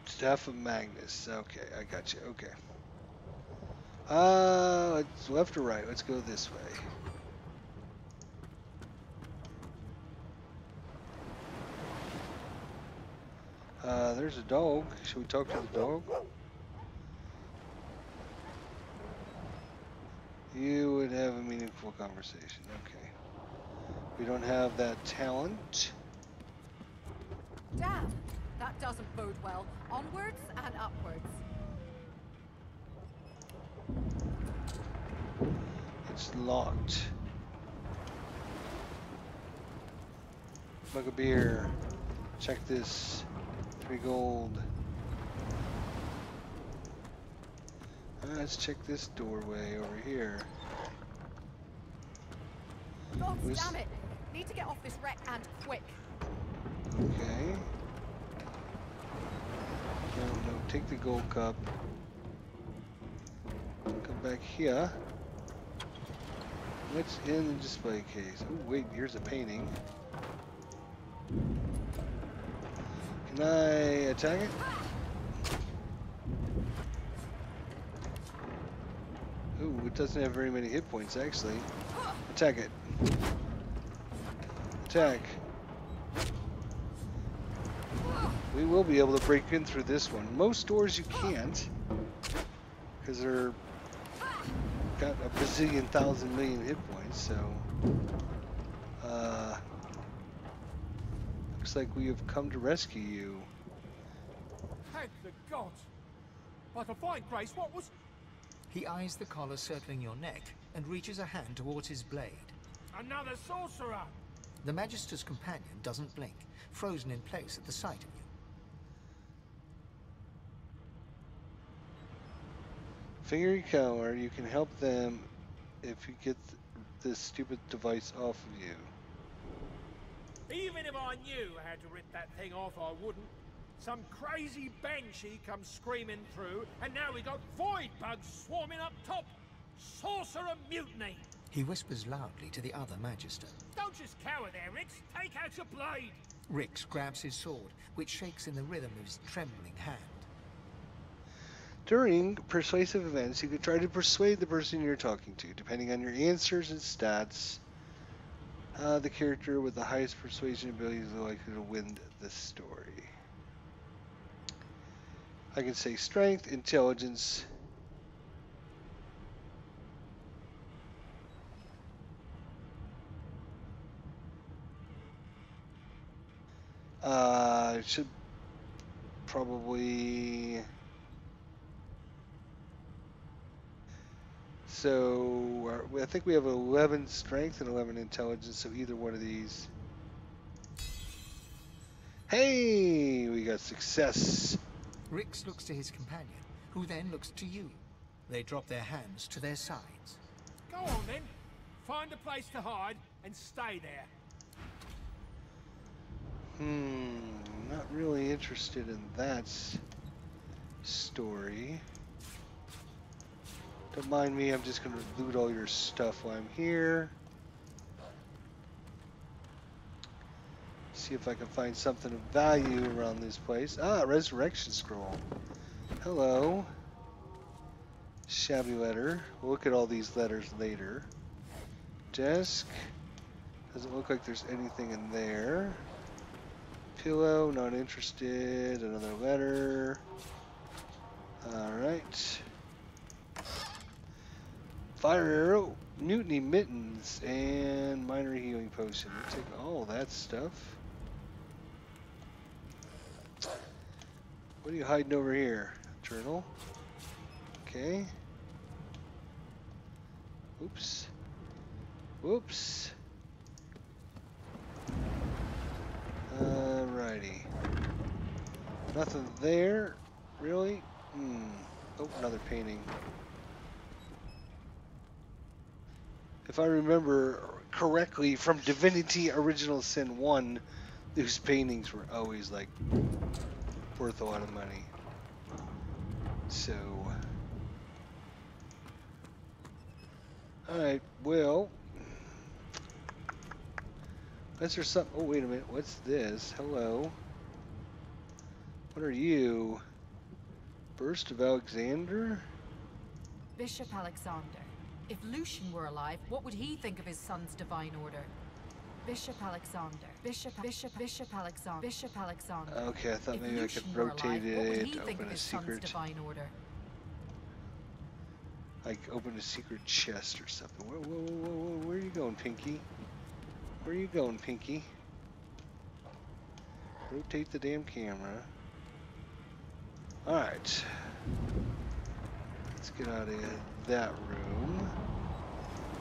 Staff of Magnus. Okay, I got you. Okay. It's left or right? Let's go this way. There's a dog. Should we talk to the dog? You would have a meaningful conversation. Okay. We don't have that talent. Damn, that doesn't bode well. Onwards and upwards. It's locked. Mug of beer. Check this. 3 gold. Let's check this doorway over here. God damn it! Need to get off this wreck and quick. Okay. No, take the gold cup. Come back here. What's in the display case? Oh, wait, here's a painting. Can I attack it? Ooh, it doesn't have very many hit points, actually. Attack it. Attack. We will be able to break in through this one. Most doors you can't, because they're got a bazillion thousand million hit points, so looks like we have come to rescue you. Thank the gods! But to find Grace, what was... He eyes the collar circling your neck and reaches a hand towards his blade. Another sorcerer! The Magister's companion doesn't blink, frozen in place at the sight of you. Fiery Cower, you can help them if you get this stupid device off of you. Even if I knew how to rip that thing off, I wouldn't. Some crazy banshee comes screaming through, and now we got void bugs swarming up top. Sorcerer mutiny! He whispers loudly to the other Magister. Don't just cower there, Rix. Take out your blade. Rix grabs his sword, which shakes in the rhythm of his trembling hand. During persuasive events, you could try to persuade the person you're talking to. Depending on your answers and stats, the character with the highest persuasion ability is likely to win the story. I can say strength, intelligence. It should probably... So, I think we have 11 strength and 11 intelligence, so either one of these. Hey! We got success! Rix looks to his companion, who then looks to you. They drop their hands to their sides. Go on then. Find a place to hide and stay there. Not really interested in that story. Don't mind me, I'm just gonna loot all your stuff while I'm here. See if I can find something of value around this place. Ah, Resurrection Scroll. Hello. Shabby letter. We'll look at all these letters later. Desk. Doesn't look like there's anything in there. Pillow, not interested. Another letter. Alright. Fire arrow, mutiny mittens, and minor healing potion. We'll take all that stuff. What are you hiding over here? Journal. Okay. Oops. Whoops. Alrighty. Nothing there, really? Oh, another painting. If I remember correctly from Divinity Original Sin 1, those paintings were always like worth a lot of money. So, Alright, well. Unless there's something. Oh, wait a minute. What's this? Hello. What are you? Burst of Alexander? Bishop Alexander. If Lucian were alive, what would he think of his son's divine order? Bishop Alexander. Bishop Alexander. Bishop Alexander. Okay, I thought If maybe I Lucian could were rotate alive, what would it, he think open of a his son's secret. divine order? Like open a secret chest or something. Whoa, whoa, whoa, whoa, where are you going, Pinky? Where are you going, Pinky? Rotate the damn camera. Alright. Let's get out of that room.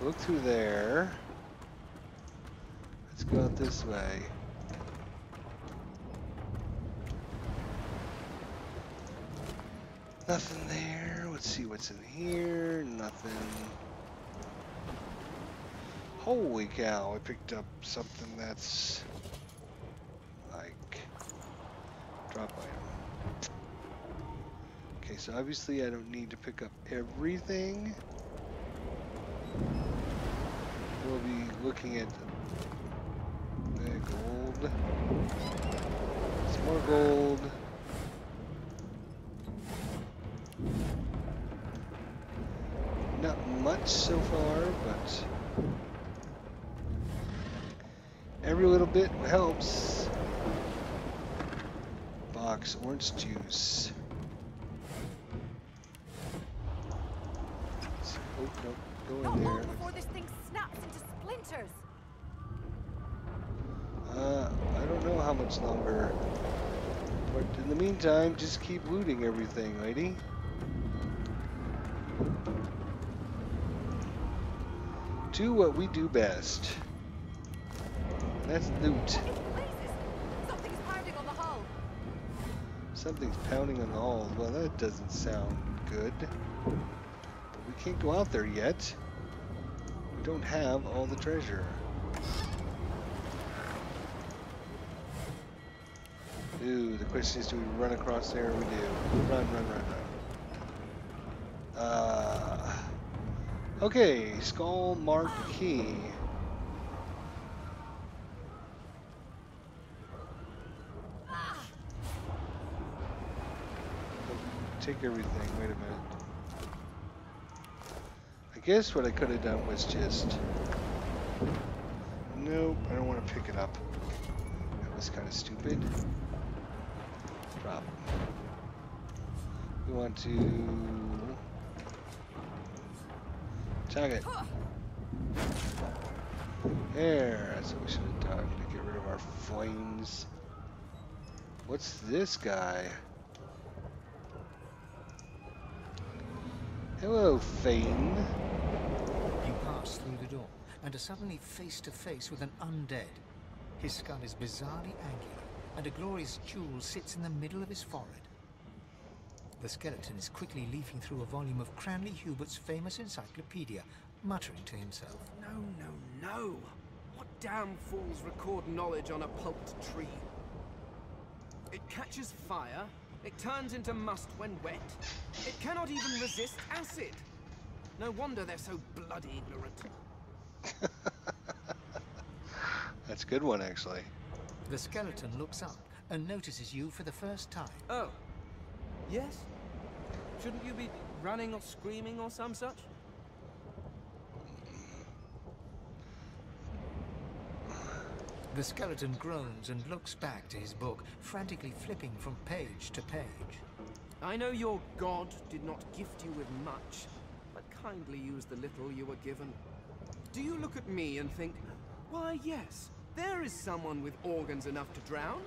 Look through there. Let's go out this way. Nothing there. Let's see what's in here. Nothing. Holy cow, I picked up something that's like drop item. Okay, so obviously I don't need to pick up everything. We'll be looking at the gold. Some more gold. Not much so far, but every little bit helps. Box orange juice. Oh, no, go in Not there. long before this thing snaps into splinters. I don't know how much longer. But in the meantime, just keep looting everything, lady. Do what we do best. And that's loot. Something's pounding on the hull. Something's pounding on the hull. Well, that doesn't sound good. But we can't go out there yet. We don't have all the treasure. Ooh, the question is, do we run across there? We do. Run, run, run, run. Okay, skull mark key. Take everything. Wait a minute. I guess what I could have done was just... Nope, I don't want to pick it up. That was kind of stupid. Drop. We want to... Tag it. There, that's what we should have done to get rid of our flames. What's this guy? Hello, Fane. You pass through the door and are suddenly face to face with an undead. His skull is bizarrely angular, and a glorious jewel sits in the middle of his forehead. The skeleton is quickly leafing through a volume of Cranley Hubert's famous encyclopedia, muttering to himself. No. What damn fools record knowledge on a pulped tree? It catches fire, it turns into must when wet. It cannot even resist acid. No wonder they're so bloody ignorant. That's a good one, actually. The skeleton looks up and notices you for the first time. Oh. Yes? Shouldn't you be running or screaming or some such? The skeleton groans and looks back to his book, frantically flipping from page to page. I know your god did not gift you with much, but kindly used the little you were given. Do you look at me and think, why yes, there is someone with organs enough to drown?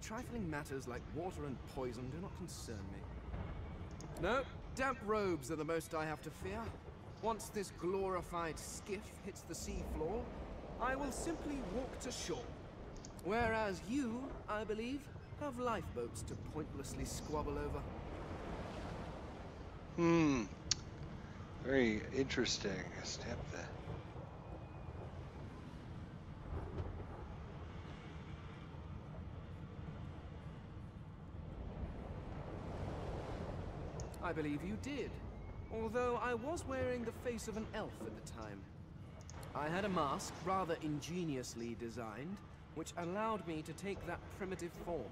Trifling matters like water and poison do not concern me. No, damp robes are the most I have to fear. Once this glorified skiff hits the sea floor, I will simply walk to shore. Whereas you, I believe, have lifeboats to pointlessly squabble over. Very interesting. Snap that. I believe you did. although I was wearing the face of an elf at the time. I had a mask, rather ingeniously designed, which allowed me to take that primitive form.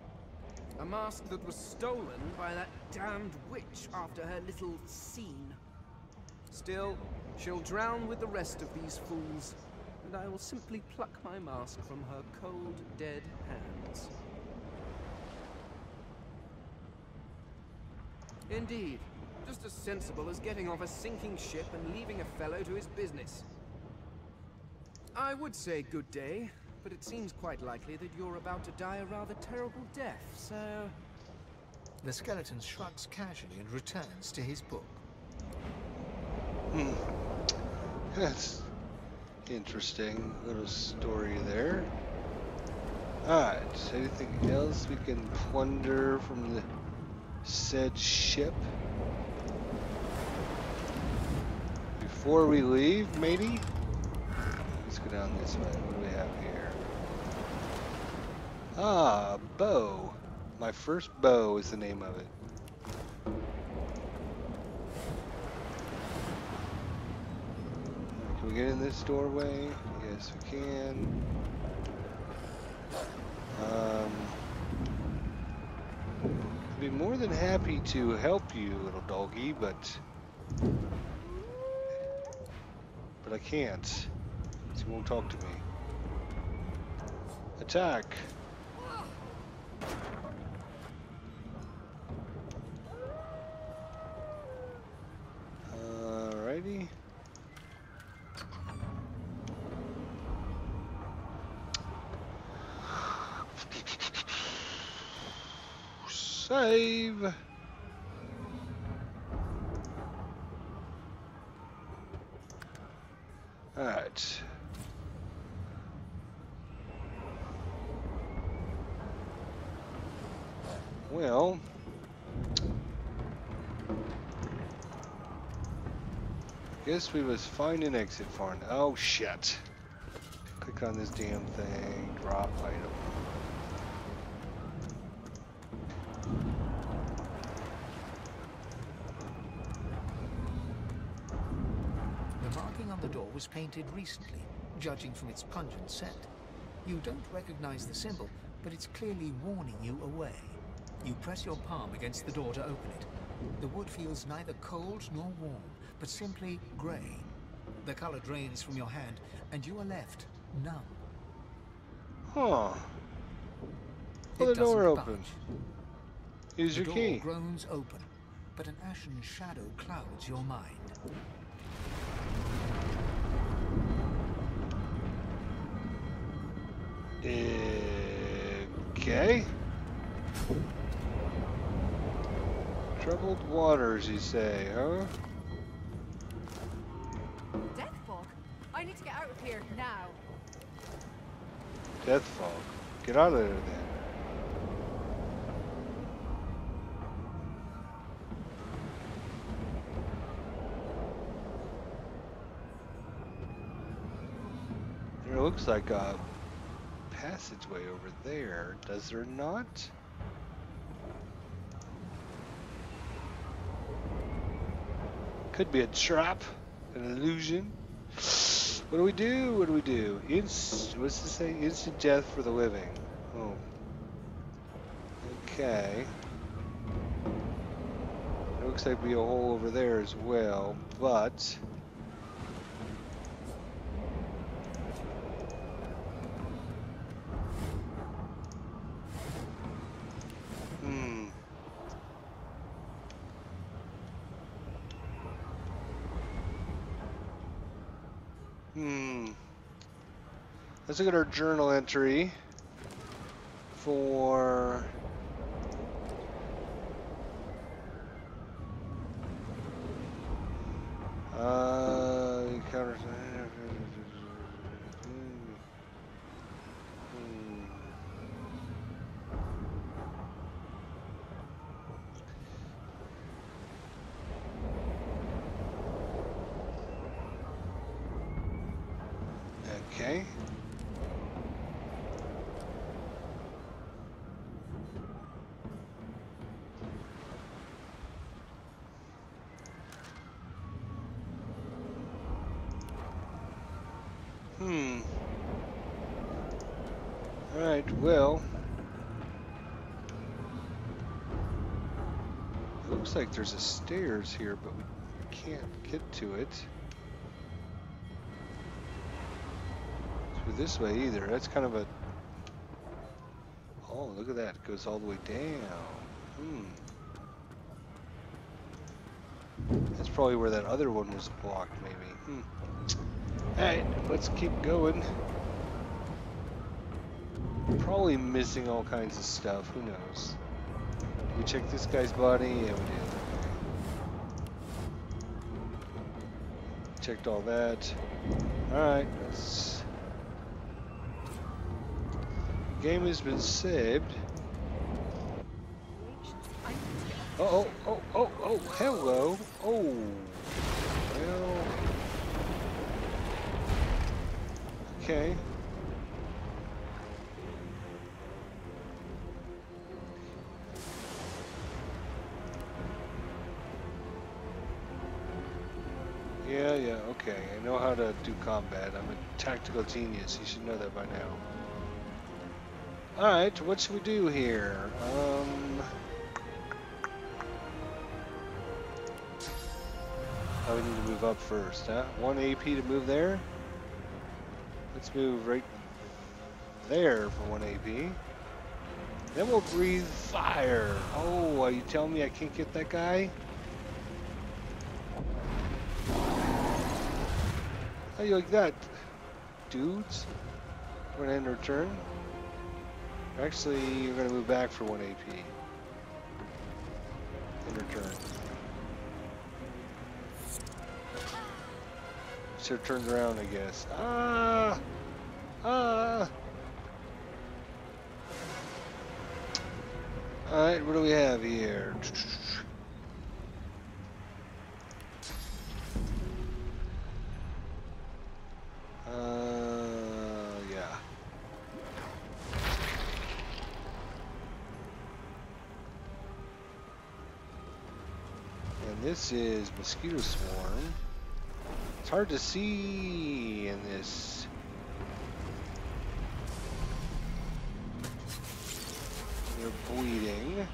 A mask that was stolen by that damned witch after her little scene. Still, she'll drown with the rest of these fools, and I will simply pluck my mask from her cold, dead hands. Indeed, just as sensible as getting off a sinking ship and leaving a fellow to his business. I would say good day, but it seems quite likely that you're about to die a rather terrible death, so... The skeleton shrugs casually and returns to his book. That's interesting little story there. Alright, anything else we can plunder from the said ship before we leave, matey? Let's go down this way. What do we have here? Ah, bow. My first bow is the name of it. Can we get in this doorway? Yes, we can. I'd be more than happy to help you, little doggy, but I can't. So you won't talk to me. Attack! Alrighty. Save! Alright. Well, guess we was find an exit for an. Oh shit! Click on this damn thing. Drop item. The marking on the door was painted recently, judging from its pungent scent. You don't recognize the symbol, but it's clearly warning you away. You press your palm against the door to open it. The wood feels neither cold nor warm, but simply grey. The color drains from your hand, and you are left numb. Huh. Pull the door open. Use your key. The door groans open, but an ashen shadow clouds your mind. Okay. Troubled waters, you say, huh? Death fog? I need to get out of here now. Death fog. Get out of there then. There looks like a passageway over there, does there not? Could be a trap, an illusion. What do we do? What do we do? What's this say? Instant death for the living. Oh. Okay. There looks like be a hole over there as well, but let's look at our journal entry for encounters. Okay. Alright, well. It looks like there's a stairs here, but we can't get to it. Through this way either. That's kind of a... Oh, look at that. It goes all the way down. That's probably where that other one was blocked, maybe. Alright, let's keep going. Probably missing all kinds of stuff. Who knows? We checked this guy's body. Yeah, we did. Checked all that. Alright, let's... Game has been saved. Oh, hello. Oh, well. Okay. Yeah, okay. I know how to do combat. I'm a tactical genius. You should know that by now. Alright, what should we do here? Oh, we need to move up first, huh? 1 AP to move there. Let's move right there for 1 AP. Then we'll breathe fire. Oh, are you telling me I can't get that guy? How you like that, dudes? We're gonna end our turn. Actually, you're gonna move back for 1 AP. End our turn. Should have turned around, I guess. Alright, what do we have here? Yeah. And this is Mosquito Swarm. It's hard to see in this. They're bleeding.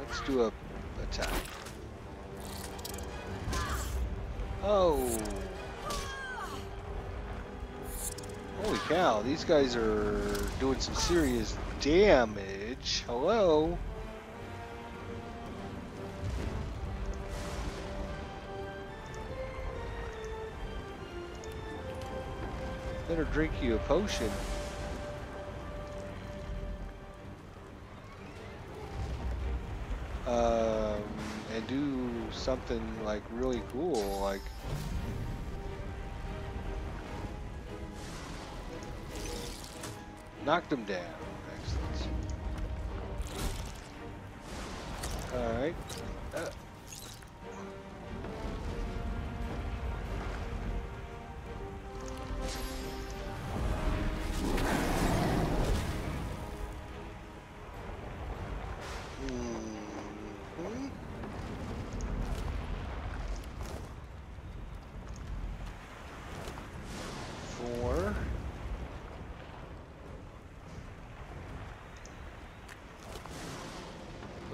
Let's do a attack. Oh. Holy cow, these guys are doing some serious damage. Hello? Better drink you a potion. And do something like really cool, like knocked him down. Excellent. Alright.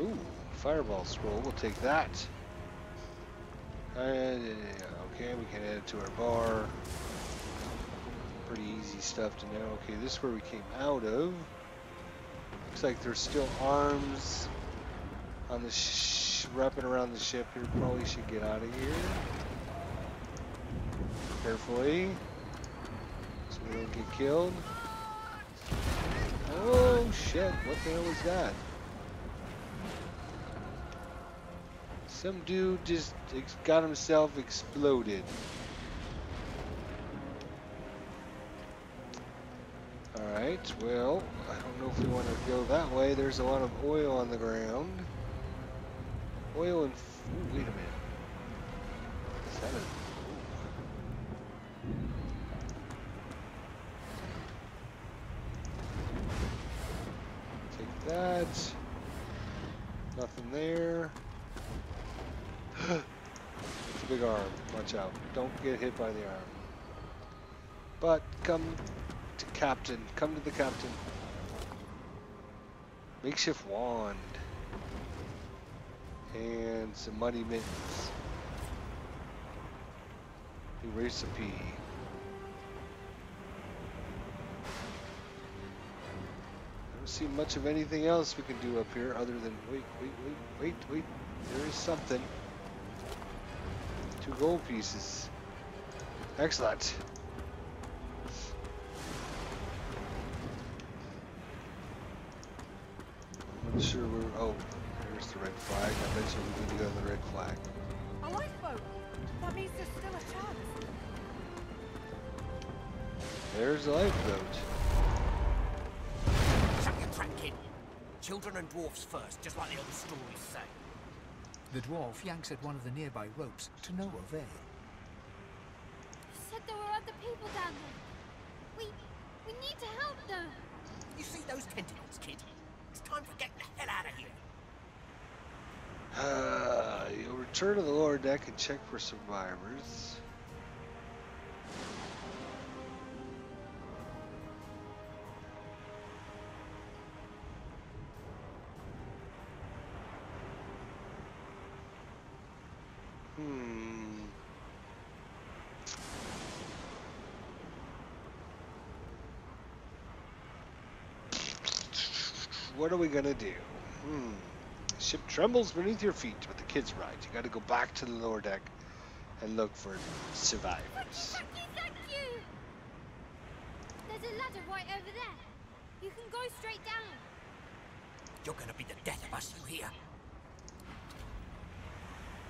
Ooh, fireball scroll, we'll take that. Okay, we can add it to our bar. Pretty easy stuff to know. Okay, this is where we came out of. Looks like there's still arms on the wrapping around the ship here. Probably should get out of here. Carefully. So we don't get killed. Oh shit, what the hell was that? Some dude just got himself exploded. Alright, well, I don't know if we want to go that way. There's a lot of oil on the ground. Oil and... Ooh, wait a minute. Is that a... Take that. Nothing there. big arm. Watch out. Don't get hit by the arm. But come to Captain. Come to the Captain. Makeshift wand. And some muddy mittens. New recipe. I don't see much of anything else we can do up here other than wait. There is something. 2 gold pieces. Excellent. I'm not sure we're. Oh, there's the red flag. I bet you we need to go to the red flag. A lifeboat. That means there's still a chance. There's the lifeboat. Shut your trap, kid. Children and dwarfs first, just like the old stories say. The dwarf yanks at one of the nearby ropes to no avail. You said there were other people down there. We need to help them. You see those tentacles, kid? It's time for getting the hell out of here. You'll return to the lower deck and check for survivors. What are we gonna do? The ship trembles beneath your feet, but the kid's right. You gotta go back to the lower deck and look for survivors. Thank you! There's a ladder right over there. You can go straight down. You're gonna be the death of us, you hear?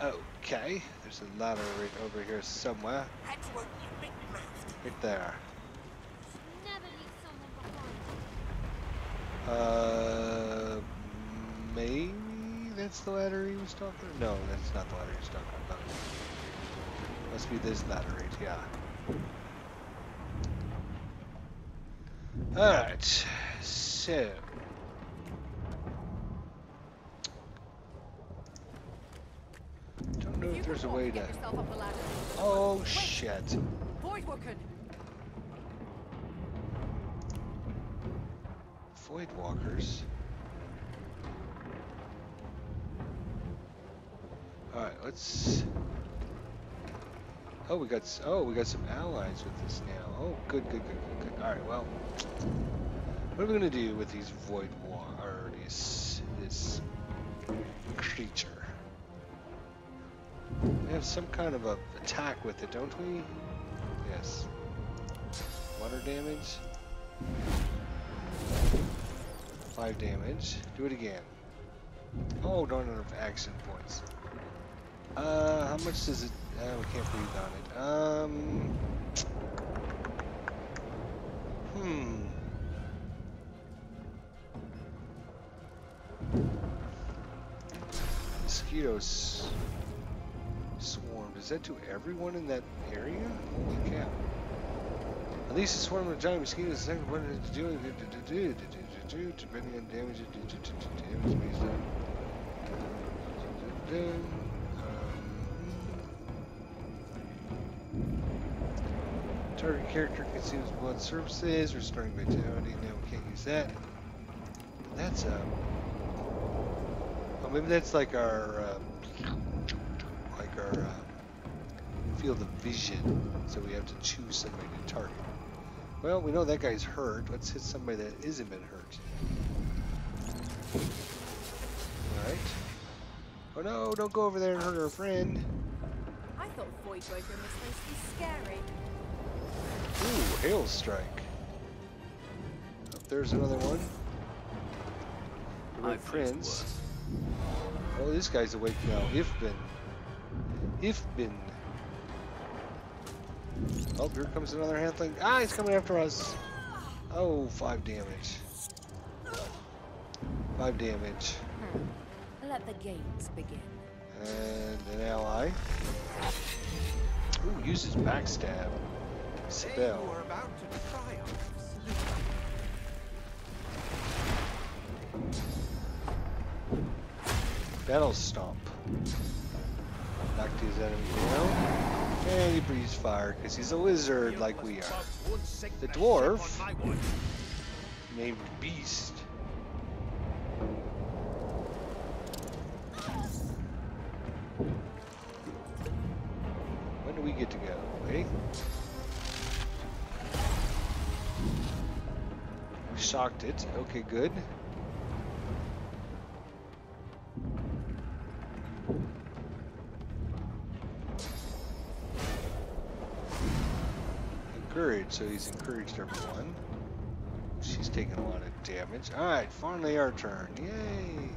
Okay, there's a ladder right over here somewhere. Had to open your big mouth. Right there. Never leave someone behind. Maybe that's the ladder he was talking about? No, that's not the ladder he was talking about. Must be this ladder right here. Alright, so. Don't know if there's a way to. Oh, shit. Voidwalker. Void walkers. All right, let's. Oh, we got some allies with this now. Oh, good. All right, well, what are we gonna do with these void or this creature? We have some kind of a attack with it, don't we? Yes. Water damage. 5 damage. Do it again. Oh, don't have enough action points. How much does it? We can't breathe on it. Mosquitoes swarm. Does that do everyone in that area? Holy cow. At least a swarm of giant mosquitoes. The second one to do depending on damage. Target character consumes blood surfaces, restoring vitality. Now we can't use that. That's oh, maybe that's like our field of vision. So we have to choose somebody to target. Well, we know that guy's hurt. Let's hit somebody that isn't been hurt. Alright. Oh no, don't go over there and hurt our friend. I thought Voidbreaker was supposed to be scary. Ooh, hail strike. Oh, there's another one. The Red Prince. Oh, this guy's awake now. Ifbin. Oh, here comes another handling. Ah, he's coming after us. Oh, 5 damage. 5 damage. Let the games begin. And an ally. Ooh, uses backstab. Spell. We're about to triumph. Battle stomp. Knocked his enemy down. And he breathes fire because he's a lizard like we are. The dwarf, named Beast. When do we get to go, eh? We shocked it. Okay, good. Encouraged, so he's encouraged everyone. She's taking a lot of damage. Alright, finally our turn. Yay!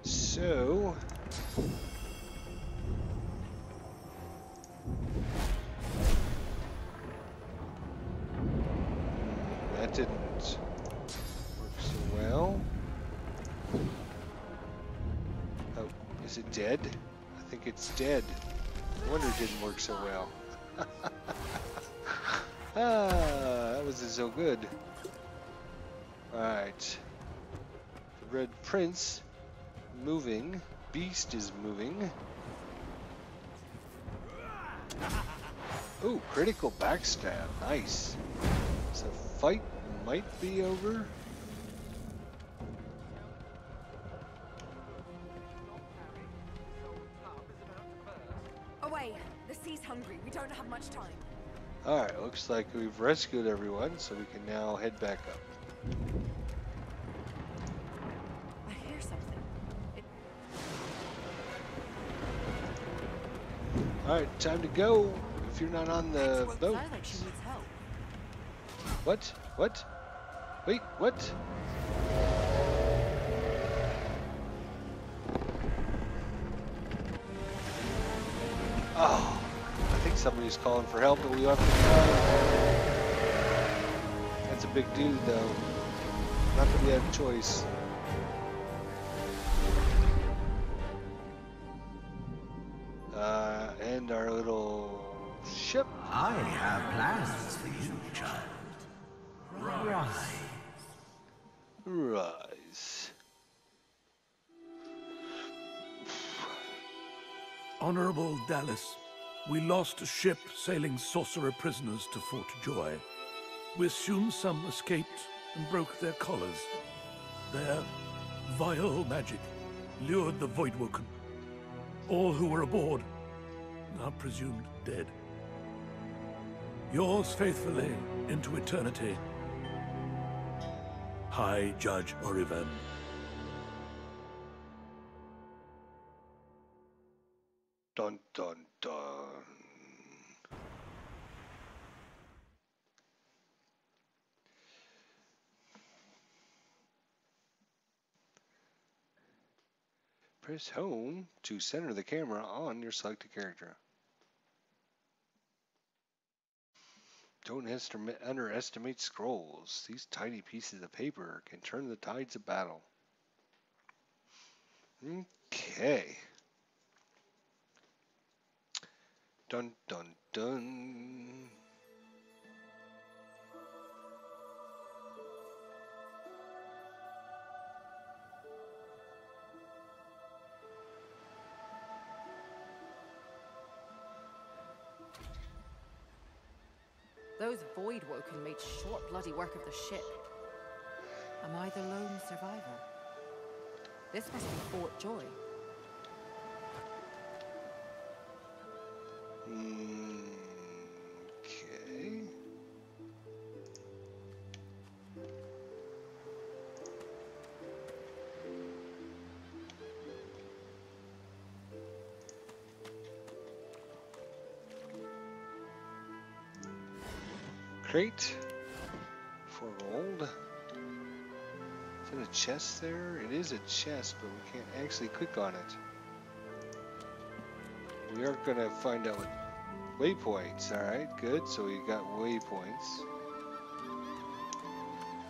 So... that didn't work so well. Oh, is it dead? I think it's dead. No wonder it didn't work so well. That wasn't so good. Alright. The Red Prince moving. Beast is moving. Ooh, critical backstab. Nice. So fight might be over. Away! The sea's hungry. We don't have much time. Alright, looks like we've rescued everyone, so we can now head back up. I hear something. Alright, time to go. If you're not on the boat. Sounds like she needs help. What? What? Wait, what? Oh, I think somebody's calling for help, but we have to go. That's a big dude, though. Not that we have a choice. And our little ship. I have plans for you, child. Rise. Rise. Honorable Dallas, we lost a ship sailing sorcerer prisoners to Fort Joy. We assume some escaped and broke their collars. Their vile magic lured the Voidwoken. All who were aboard are presumed dead. Yours faithfully into eternity, High Judge Oriven. Dun dun dun. Press home to center the camera on your selected character. Don't underestimate scrolls. These tiny pieces of paper can turn the tides of battle. Okay. Dun dun dun. Those Voidwoken made short bloody work of the ship. Am I the lone survivor? This must be Fort Joy. Okay. Crate for gold. Is it a chest there? It is a chest, but we can't actually click on it. We are gonna find out what waypoints. Alright, good. So we got waypoints.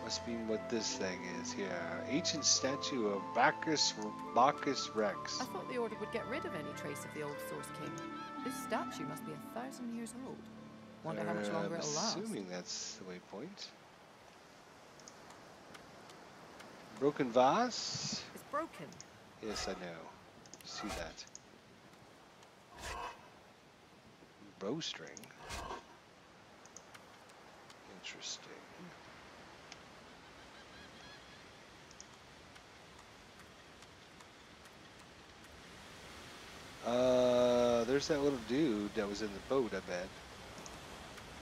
Must be what this thing is. Yeah. Ancient statue of Bacchus Rex. I thought the Order would get rid of any trace of the old Source King. This statue must be 1,000 years old. Wonder how much longer it'll last. I'm assuming that's the waypoint. Broken vase? It's broken. Yes, I know. See that. bowstring. Interesting. There's that little dude that was in the boat, I bet.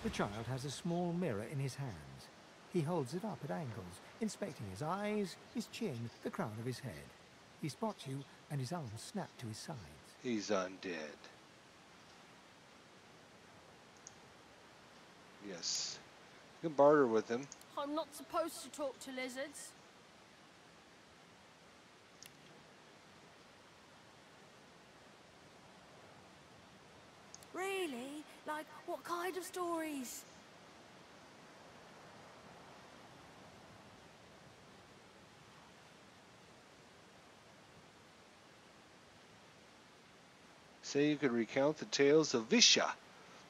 The child has a small mirror in his hands. He holds it up at angles, inspecting his eyes, his chin, the crown of his head. He spots you, and his arms snap to his sides. He's undead. Yes. You can barter with him. I'm not supposed to talk to lizards. Really? Like, what kind of stories? Say you could recount the tales of Visha,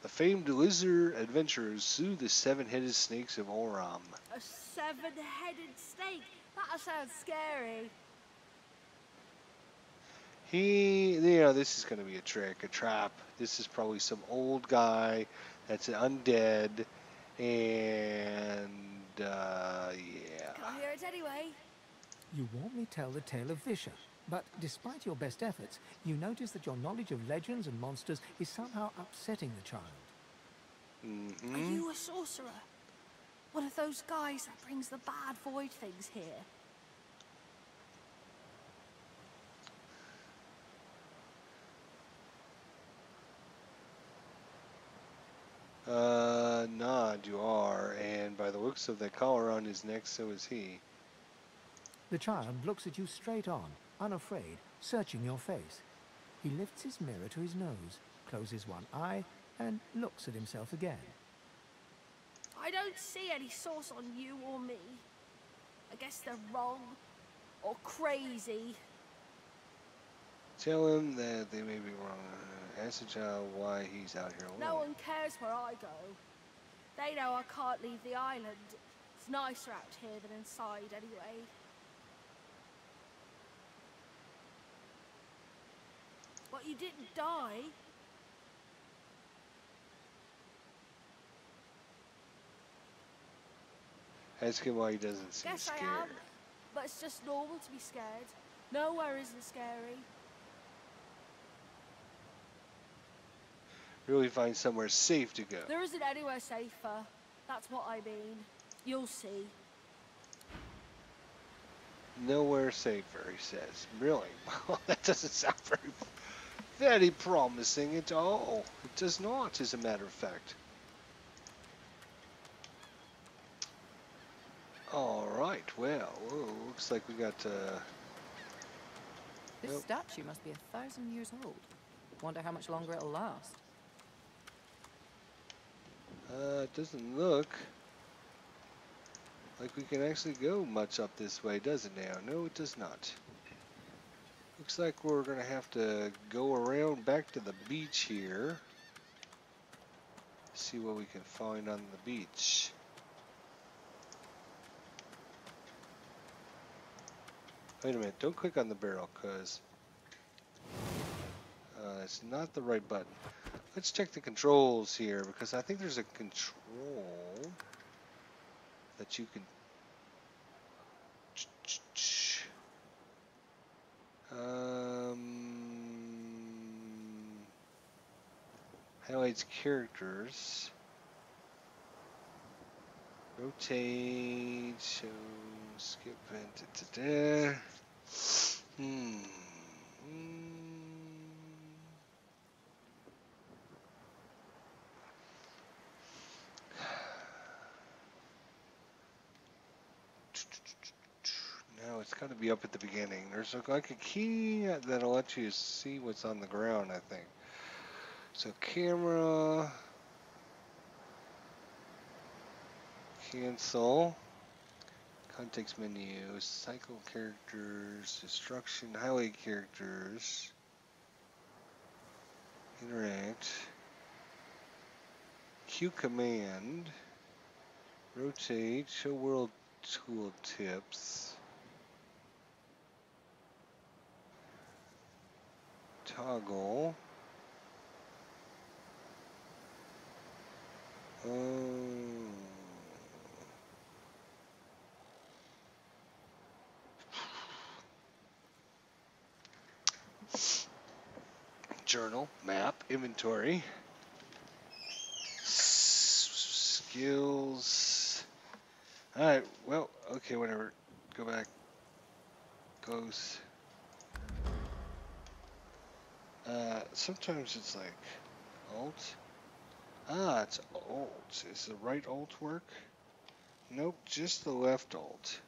the famed lizard adventurers sue the seven-headed snakes of Oram. A seven-headed snake? That sounds scary. This is going to be a trick, a trap. This is probably some old guy that's undead, and, yeah. Can I hear it anyway? You warmly tell the tale of Visha, but despite your best efforts, you notice that your knowledge of legends and monsters is somehow upsetting the child. Mm-hmm. Are you a sorcerer? One of those guys that brings the bad void things here? Nod, you are, and by the looks of the collar on his neck, so is he. The child looks at you straight on, unafraid, searching your face. He lifts his mirror to his nose, closes one eye, and looks at himself again. I don't see any source on you or me. I guess they're wrong. Or crazy. Tell him that they may be wrong. Ask the child why he's out here alone. No one cares where I go. They know I can't leave the island. It's nicer out here than inside, anyway. But you didn't die. Ask him why he doesn't seem Guess scared. I am. But it's just normal to be scared. Nowhere isn't scary. Really find somewhere safe to go. There isn't anywhere safer. That's what I mean. You'll see. Nowhere safer, he says. Really? Well, that doesn't sound very promising at all. It does not, as a matter of fact. All right, well, looks like we got, This nope. statue must be 1,000 years old. Wonder how much longer it'll last. It doesn't look like we can actually go much up this way, does it now? No, it does not. Looks like we're going to have to go around back to the beach here. See what we can find on the beach. Wait a minute, don't click on the barrel, because it's not the right button. Let's check the controls here, because I think there's a control that you can... highlights characters. Rotate, show, skip, and No, it's got to be up at the beginning. There's like a key that'll let you see what's on the ground, I think. So camera, cancel, context menu, cycle characters, destruction, highlight characters, interact, Q command, rotate, show world tool tips, toggle, Um, journal, map, inventory, skills. Alright, well, okay, whatever. Go back. Close. Sometimes it's like alt. Ah, it's alt. Is the right alt work? Nope, just the left alt.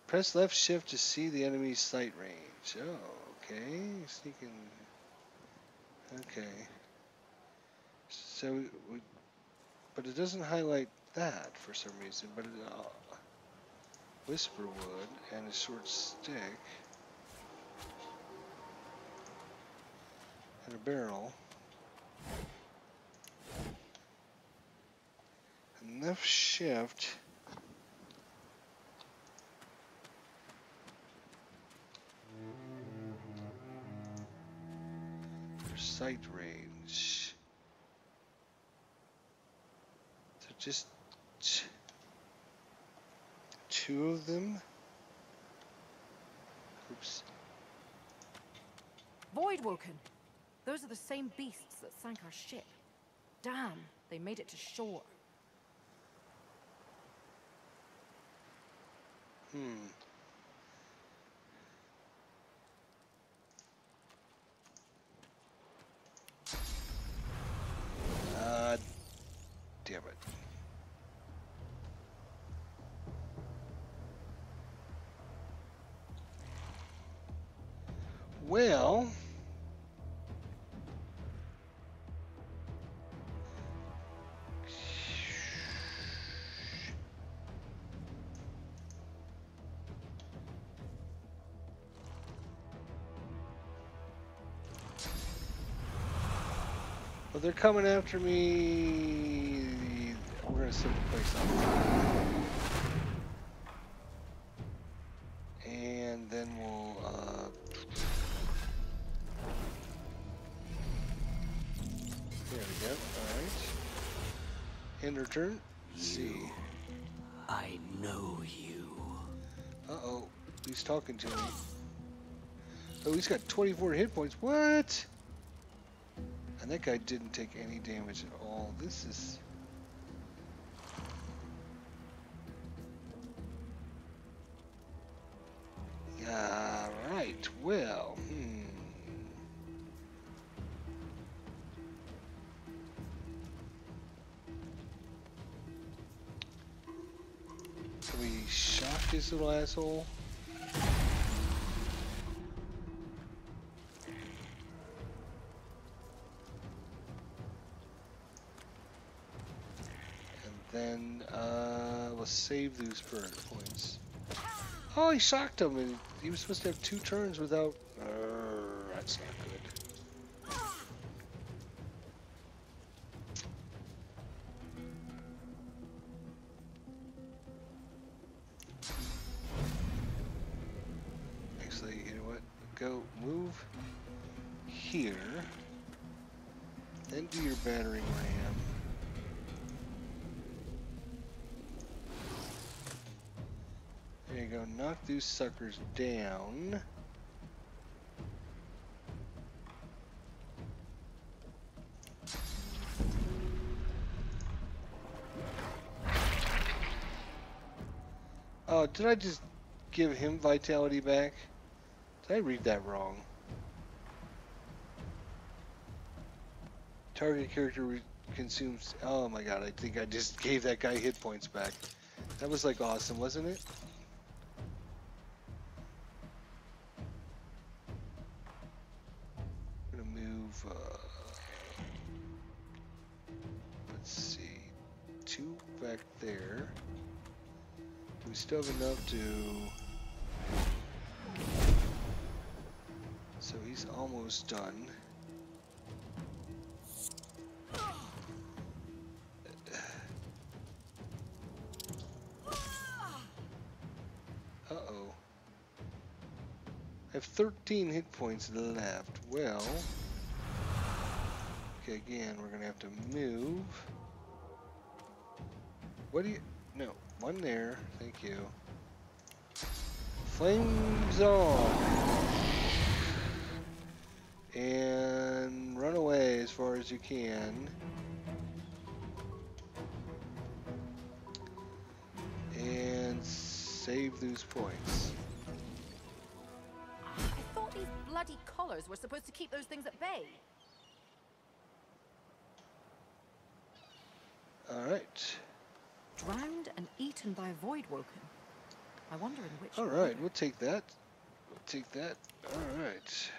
Press left shift to see the enemy's sight range. Oh, okay. Sneaking. Okay. So, but it doesn't highlight that for some reason. But it, whisper wood and a short stick and a barrel. And left shift. For sight range. So just two of them. Oops. Voidwoken! Those are the same beasts that sank our ship. Damn, they made it to shore. Damn it. Well, they're coming after me. We're gonna set the place on fire. And then we'll, there we go, alright. End our turn. Let's see. I know you. Uh-oh, he's talking to me. Oh, he's got 24 hit points. What? And that guy didn't take any damage at all. This is... Alright, well, Can we shock this little asshole? And then, let's save those burn points. Oh, he shocked him, and he was supposed to have 2 turns without... that's not good. Actually, you know what? Go move here. Then do your battering ram. There you go, knock these suckers down. Oh, did I just give him vitality back? Did I read that wrong? Target character consumes... Oh my god, I think I just gave that guy hit points back. That was like awesome, wasn't it? I'm gonna move, let's see, 2 back there. We still have enough to... So he's almost done. Uh-oh. I have 13 hit points left. Well... Okay, again, we're gonna have to move. What do you... No, one there. Thank you. Flames on! And run away as far as you can. And save those points. I thought these bloody collars were supposed to keep those things at bay. Alright. Drowned and eaten by Voidwoken. I wonder in which Alright, order. we'll take that. We'll take that. Alright.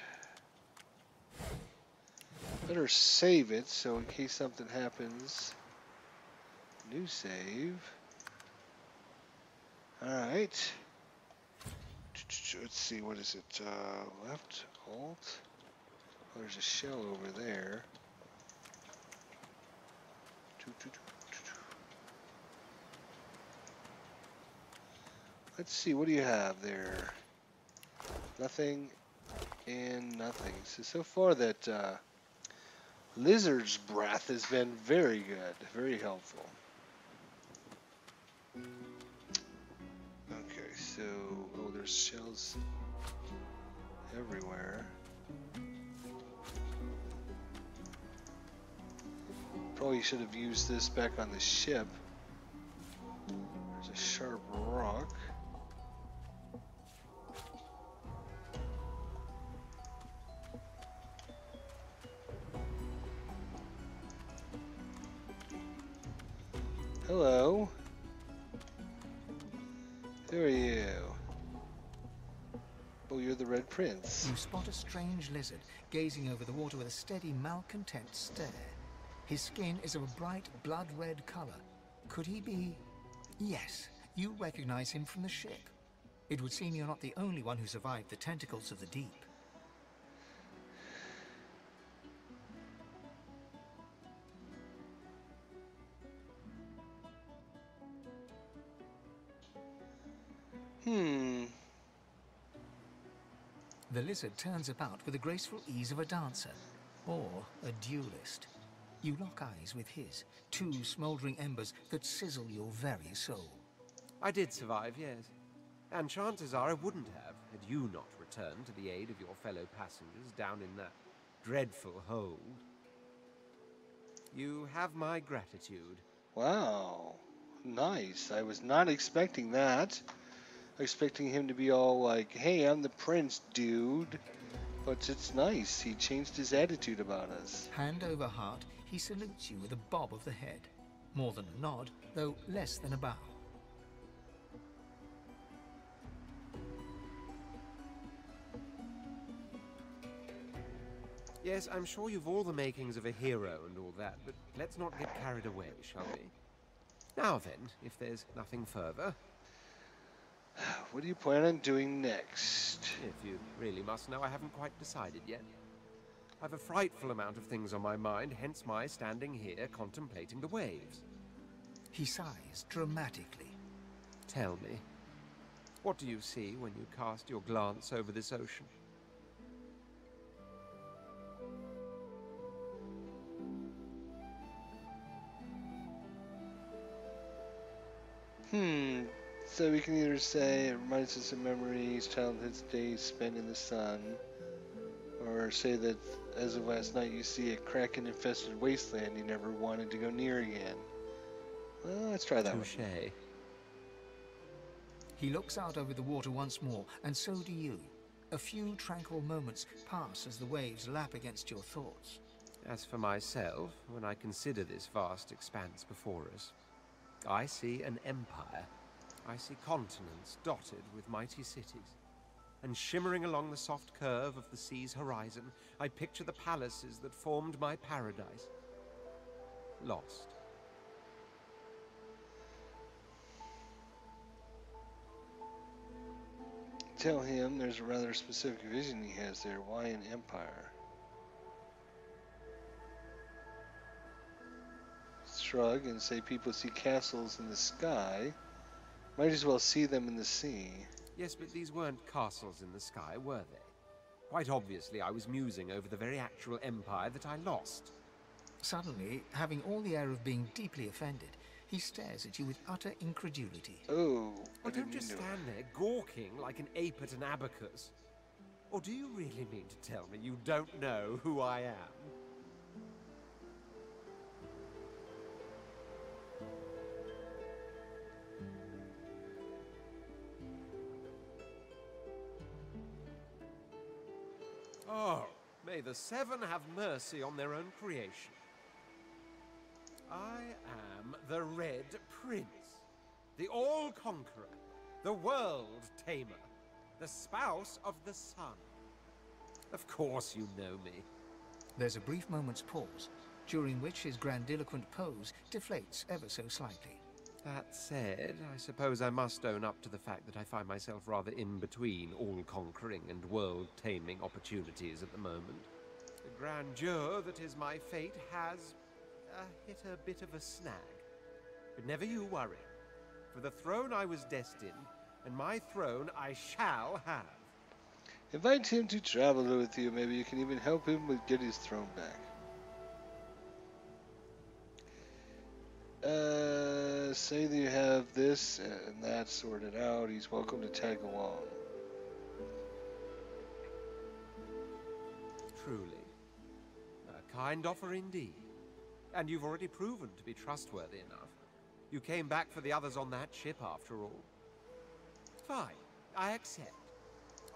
Better save it so in case something happens. New save. Alright. Let's see, what is it? Left, alt. Oh, there's a shell over there. Let's see, what do you have there? Nothing and nothing. So far that Lizard's Breath has been very good, very helpful. Okay, so, oh, there's shells everywhere. Probably should have used this back on the ship. There's a sharp rock. Hello. Who are you? Oh, you're the Red Prince. You spot a strange lizard gazing over the water with a steady, malcontent stare. His skin is of a bright, blood-red color. Could he be... Yes, you recognize him from the ship. It would seem you're not the only one who survived the tentacles of the deep. The lizard turns about with the graceful ease of a dancer, or a duelist. You lock eyes with his, two smoldering embers that sizzle your very soul. I did survive, yes. And chances are I wouldn't have, had you not returned to the aid of your fellow passengers down in that dreadful hold. You have my gratitude. Wow. Nice. I was not expecting that. Expecting him to be all like, hey, I'm the prince, dude. But it's nice. He changed his attitude about us. Hand over heart, he salutes you with a bob of the head. More than a nod, though less than a bow. Yes, I'm sure you've all the makings of a hero and all that, but let's not get carried away, shall we? Now then, if there's nothing further... What do you plan on doing next? If you really must know, I haven't quite decided yet. I've a frightful amount of things on my mind, hence my standing here contemplating the waves. He sighs dramatically. Tell me, what do you see when you cast your glance over this ocean? So we can either say it reminds us of memories, childhood days spent in the sun, or say that as of last night you see a kraken-infested wasteland you never wanted to go near again. Well, let's try that one. Touché. He looks out over the water once more, and so do you. A few tranquil moments pass as the waves lap against your thoughts. As for myself, when I consider this vast expanse before us, I see an empire. I see continents dotted with mighty cities. And shimmering along the soft curve of the sea's horizon, I picture the palaces that formed my paradise. Lost. Tell him there's a rather specific vision he has there. Why an empire? Shrug and say people see castles in the sky. Might as well see them in the sea. Yes, but these weren't castles in the sky, were they? Quite obviously, I was musing over the very actual empire that I lost. Suddenly, having all the air of being deeply offended, he stares at you with utter incredulity. Oh, Well, don't just stand there gawking like an ape at an abacus. Or do you really mean to tell me you don't know who I am? Oh, may the Seven have mercy on their own creation. I am the Red Prince, the All-Conqueror, the World-Tamer, the spouse of the Sun. Of course you know me. There's a brief moment's pause, during which his grandiloquent pose deflates ever so slightly. That said, I suppose I must own up to the fact that I find myself rather in between all-conquering and world-taming opportunities at the moment. The grandeur that is my fate has hit a bit of a snag. But never you worry. For the throne I was destined, and my throne I shall have. Invite him to travel with you. Maybe you can even help him get his throne back. Say that you have this and that sorted out. He's welcome to tag along. Truly. A kind offer indeed. And you've already proven to be trustworthy enough. You came back for the others on that ship after all. Fine, I accept.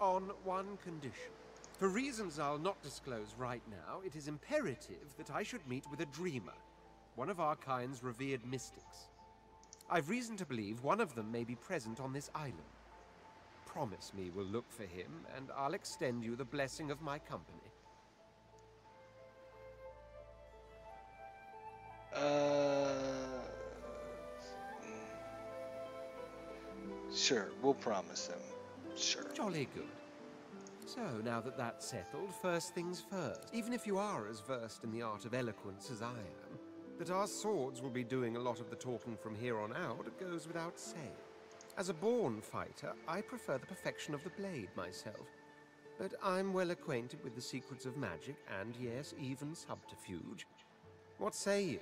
On one condition. For reasons I'll not disclose right now, it is imperative that I should meet with a dreamer, one of our kind's revered mystics. I've reason to believe one of them may be present on this island. Promise me we'll look for him, and I'll extend you the blessing of my company. Sure, we'll promise them. Sure. Jolly good. So, now that that's settled, first things first. Even if you are as versed in the art of eloquence as I am, that our swords will be doing a lot of the talking from here on out goes without saying. As a born fighter, I prefer the perfection of the blade myself. But I'm well acquainted with the secrets of magic and, yes, even subterfuge. What say you?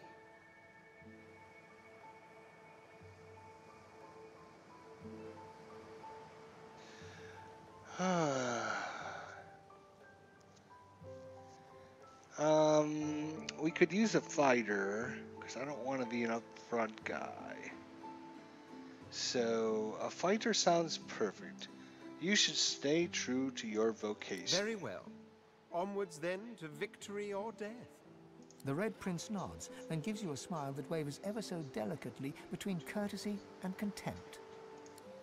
We could use a fighter, because I don't want to be an upfront guy. So, a fighter sounds perfect. You should stay true to your vocation. Very well. Onwards then to victory or death. The Red Prince nods and gives you a smile that wavers ever so delicately between courtesy and contempt.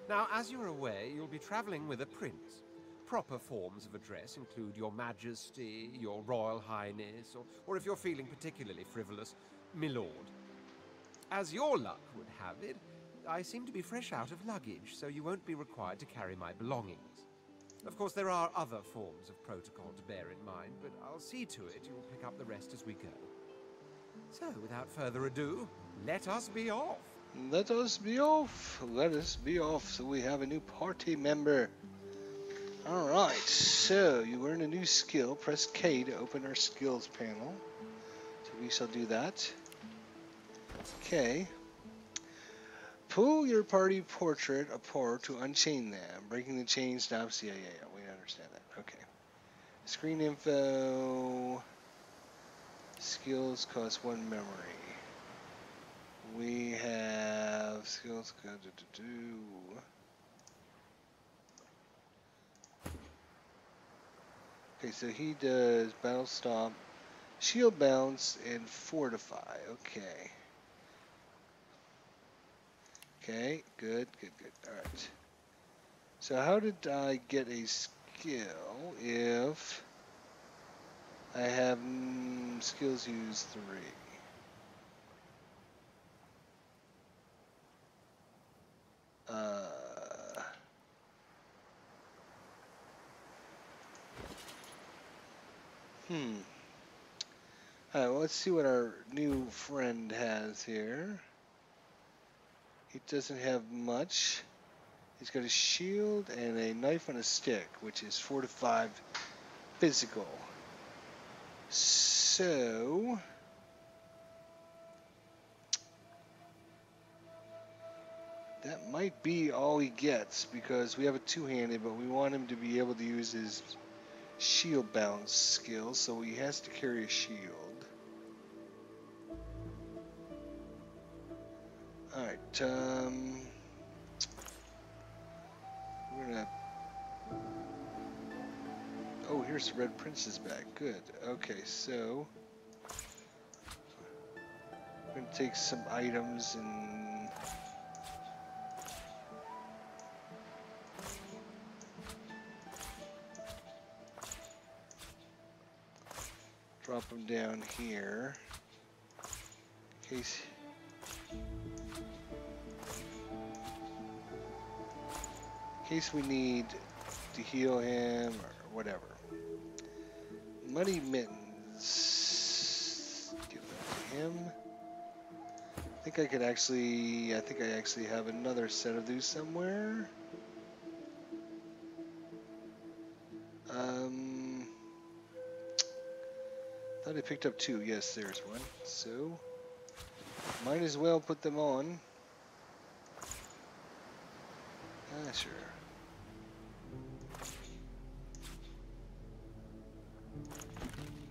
Now, as you're aware, you'll be traveling with a prince. Proper forms of address include Your Majesty, Your Royal Highness, or if you're feeling particularly frivolous, Milord. As your luck would have it, I seem to be fresh out of luggage, so you won't be required to carry my belongings. Of course, there are other forms of protocol to bear in mind, but I'll see to it you'll pick up the rest as we go. So, without further ado, let us be off. Let us be off. Let us be off. So we have a new party member. Alright, so you learn a new skill. Press K to open our skills panel. So we shall do that. Okay. Pull your party portrait apart to unchain them. Breaking the chain stops. Yeah, we understand that. Okay. Screen info. Skills cost 1 memory. We have skills. Okay, so he does battle stomp, shield bounce, and fortify. Okay. Okay, good. Alright. So how did I get a skill if I have skills use 3? Alright, well, let's see what our new friend has here. He doesn't have much. He's got a shield and a knife on a stick, which is 4 to 5 physical. So, might be all he gets because we have a two-handed, but we want him to be able to use his shield bounce skill, so he has to carry a shield. Alright, we're gonna... Oh, here's the Red Prince's back. Good. Okay, so... we're gonna take some items and... drop them down here. In case we need to heal him or whatever. Muddy Mittens. Give that to him. I think I actually have another set of these somewhere. Thought I picked up two. Yes, there's one. So, might as well put them on. Ah, sure.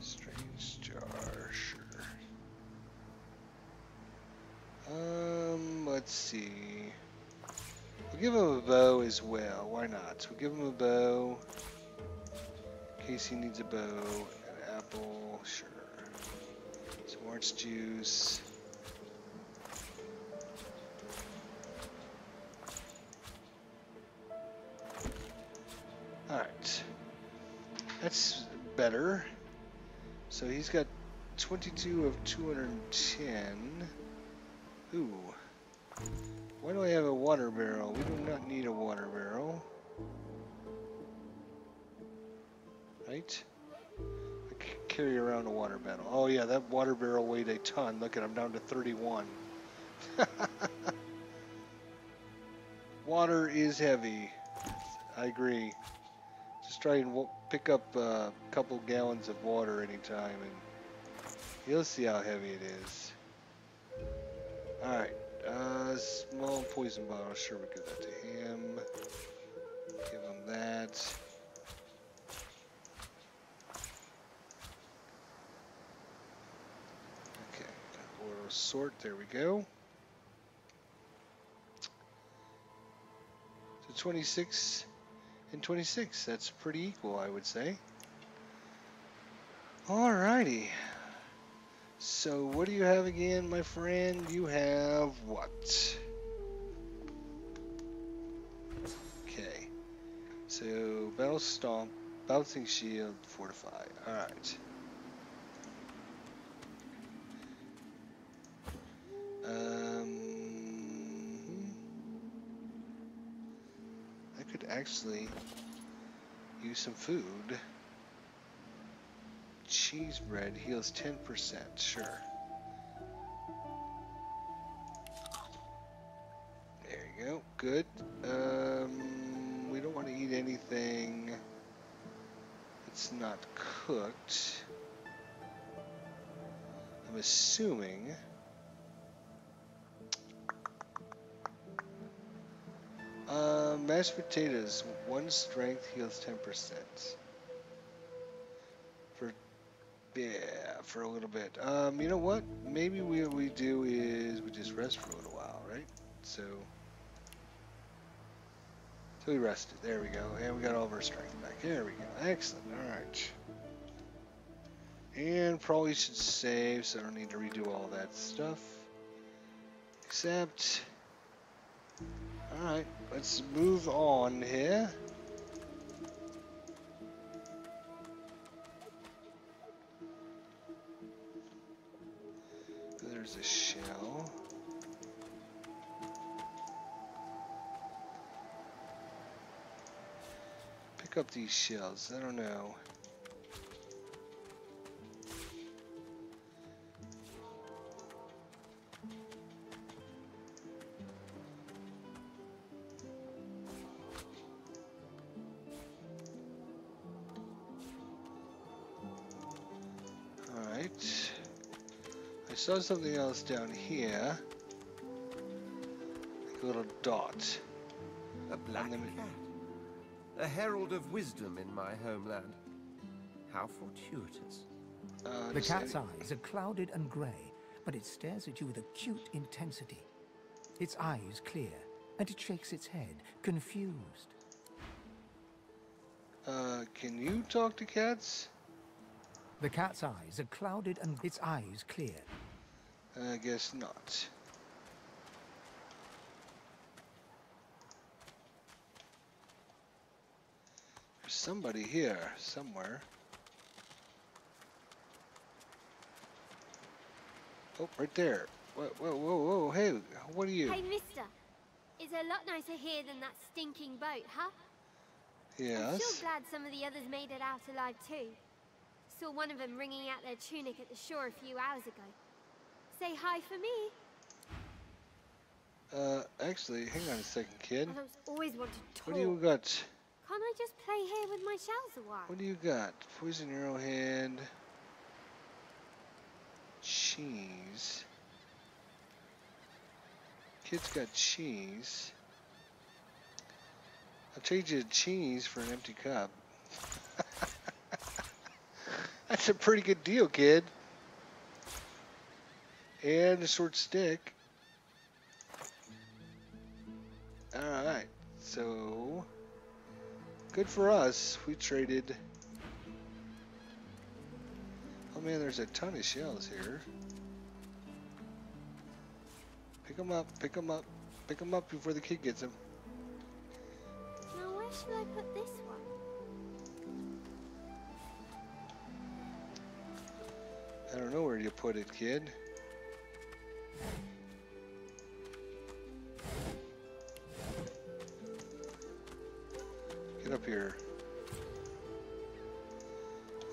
Strange jar, sure. Let's see. We'll give him a bow as well. Why not? We'll give him a bow. In case he needs a bow. An apple, sure. Some orange juice. Alright. That's better. So he's got 22 of 210. Ooh. Why do I have a water barrel? We do not need a water barrel. Right? I can carry around a water barrel. Oh yeah, that water barrel weighed a ton. Look at, I'm down to 31. Water is heavy. I agree. Just try and pick up a couple gallons of water anytime and you'll see how heavy it is. Alright, small poison bottle, sure we'll give that to him. Give him that. Okay, order sort, there we go. So 26 and 26, that's pretty equal, I would say. Alrighty. So what do you have again, my friend? You have what? Okay. So battle stomp, bouncing shield, fortify. Alright. I could actually use some food. Cheese bread heals 10%, sure. There you go, good. We don't want to eat anything that's not cooked. I'm assuming. Mashed potatoes, 1 strength heals 10%. For a little bit. You know what? Maybe what we do is we just rest for a little while, right? So we rested. There we go. And we got all of our strength back. There we go. Excellent. Alright. And probably should save, so I don't need to redo all that stuff. Except... Alright, let's move on here. There's a shell. Pick up these shells. I don't know. Alright. I saw something else down here. I a little dot. A black cat. A herald of wisdom in my homeland. How fortuitous. The cat's eyes are clouded and grey, but it stares at you with acute intensity. Its eyes clear, and it shakes its head, confused. Can you talk to cats? The cat's eyes are clouded and its eyes clear. I guess not. There's somebody here, somewhere. Oh, right there. Whoa, whoa, whoa, whoa, hey, what are you? Hey, mister. It's a lot nicer here than that stinking boat, huh? Yes? I'm sure glad some of the others made it out alive too. Saw one of them wringing out their tunic at the shore a few hours ago. Say hi for me. Actually, hang on a second, kid. I always want to talk. What do you got? Can't I just play here with my shells a while? What do you got? Poison arrowhead. Cheese. Kid's got cheese. I'll trade you cheese for an empty cup. That's a pretty good deal, kid. And a short stick. Alright, so good for us. We traded. Oh man, there's a ton of shells here. Pick them up, pick them up, pick them up before the kid gets them. Now where should I put this one? I don't know where you put it, kid. Get up here.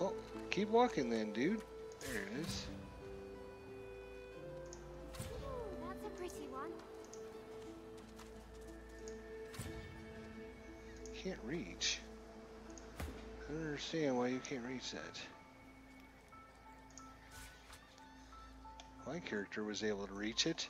Oh, keep walking then, dude. There it is. Ooh, that's a pretty one. Can't reach. I don't understand why you can't reach that. My character was able to reach it.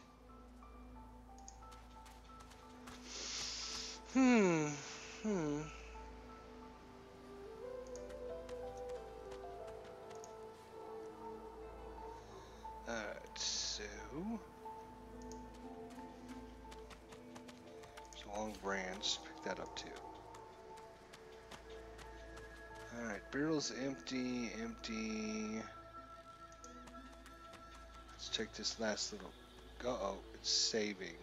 Alright, so there's a long branch. Pick that up too. Alright, barrel's empty, empty. Let's check this last little. Uh-oh, it's saving.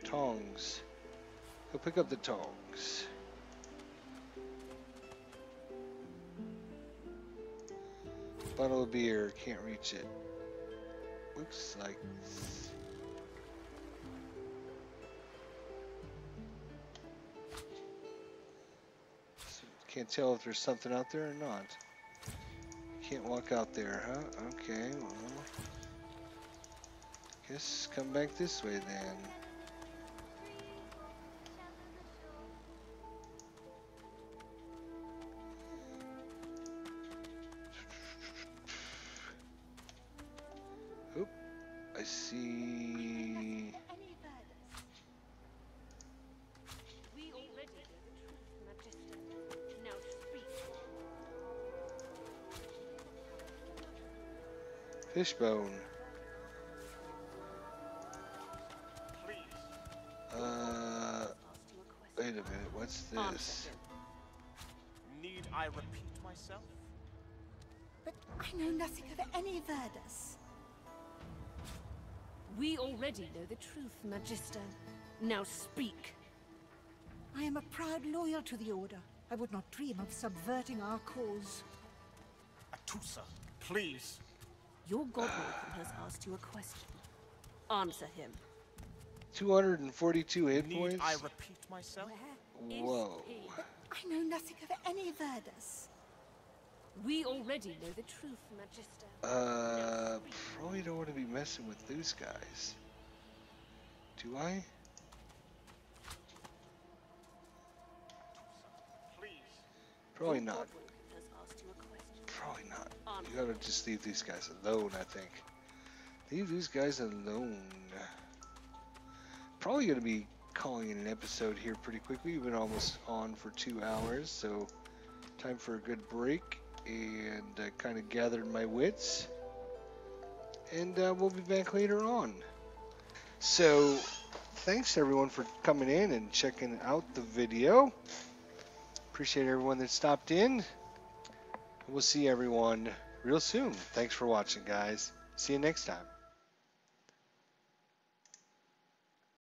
Tongs. Go pick up the tongs. Bottle of beer, can't reach it. Looks like can't tell if there's something out there or not. Can't walk out there, huh? Okay, well, guess come back this way then. Oop, I see. We already know the truth, Magister. Now speak. Fishbone. Wait a minute, what's this? Need I repeat myself? But I know nothing of any Verdus. We already know the truth, Magister. Now speak. I am a proud loyal to the Order. I would not dream of subverting our cause. Atusa, please. Your Godwalker has asked you a question. Answer him. 242 hit points? Need I repeat myself? Whoa. But I know nothing of any Verdus. We already know the truth, Magister. Probably don't want to be messing with those guys. Do I? Probably not. Probably not. You gotta just leave these guys alone, I think. Leave these guys alone. Probably gonna be calling it an episode here pretty quickly. We've been almost on for 2 hours, so time for a good break and kind of gathered my wits. And we'll be back later on. So, thanks everyone for coming in and checking out the video. Appreciate everyone that stopped in. We'll see everyone real soon. Thanks for watching, guys. See you next time.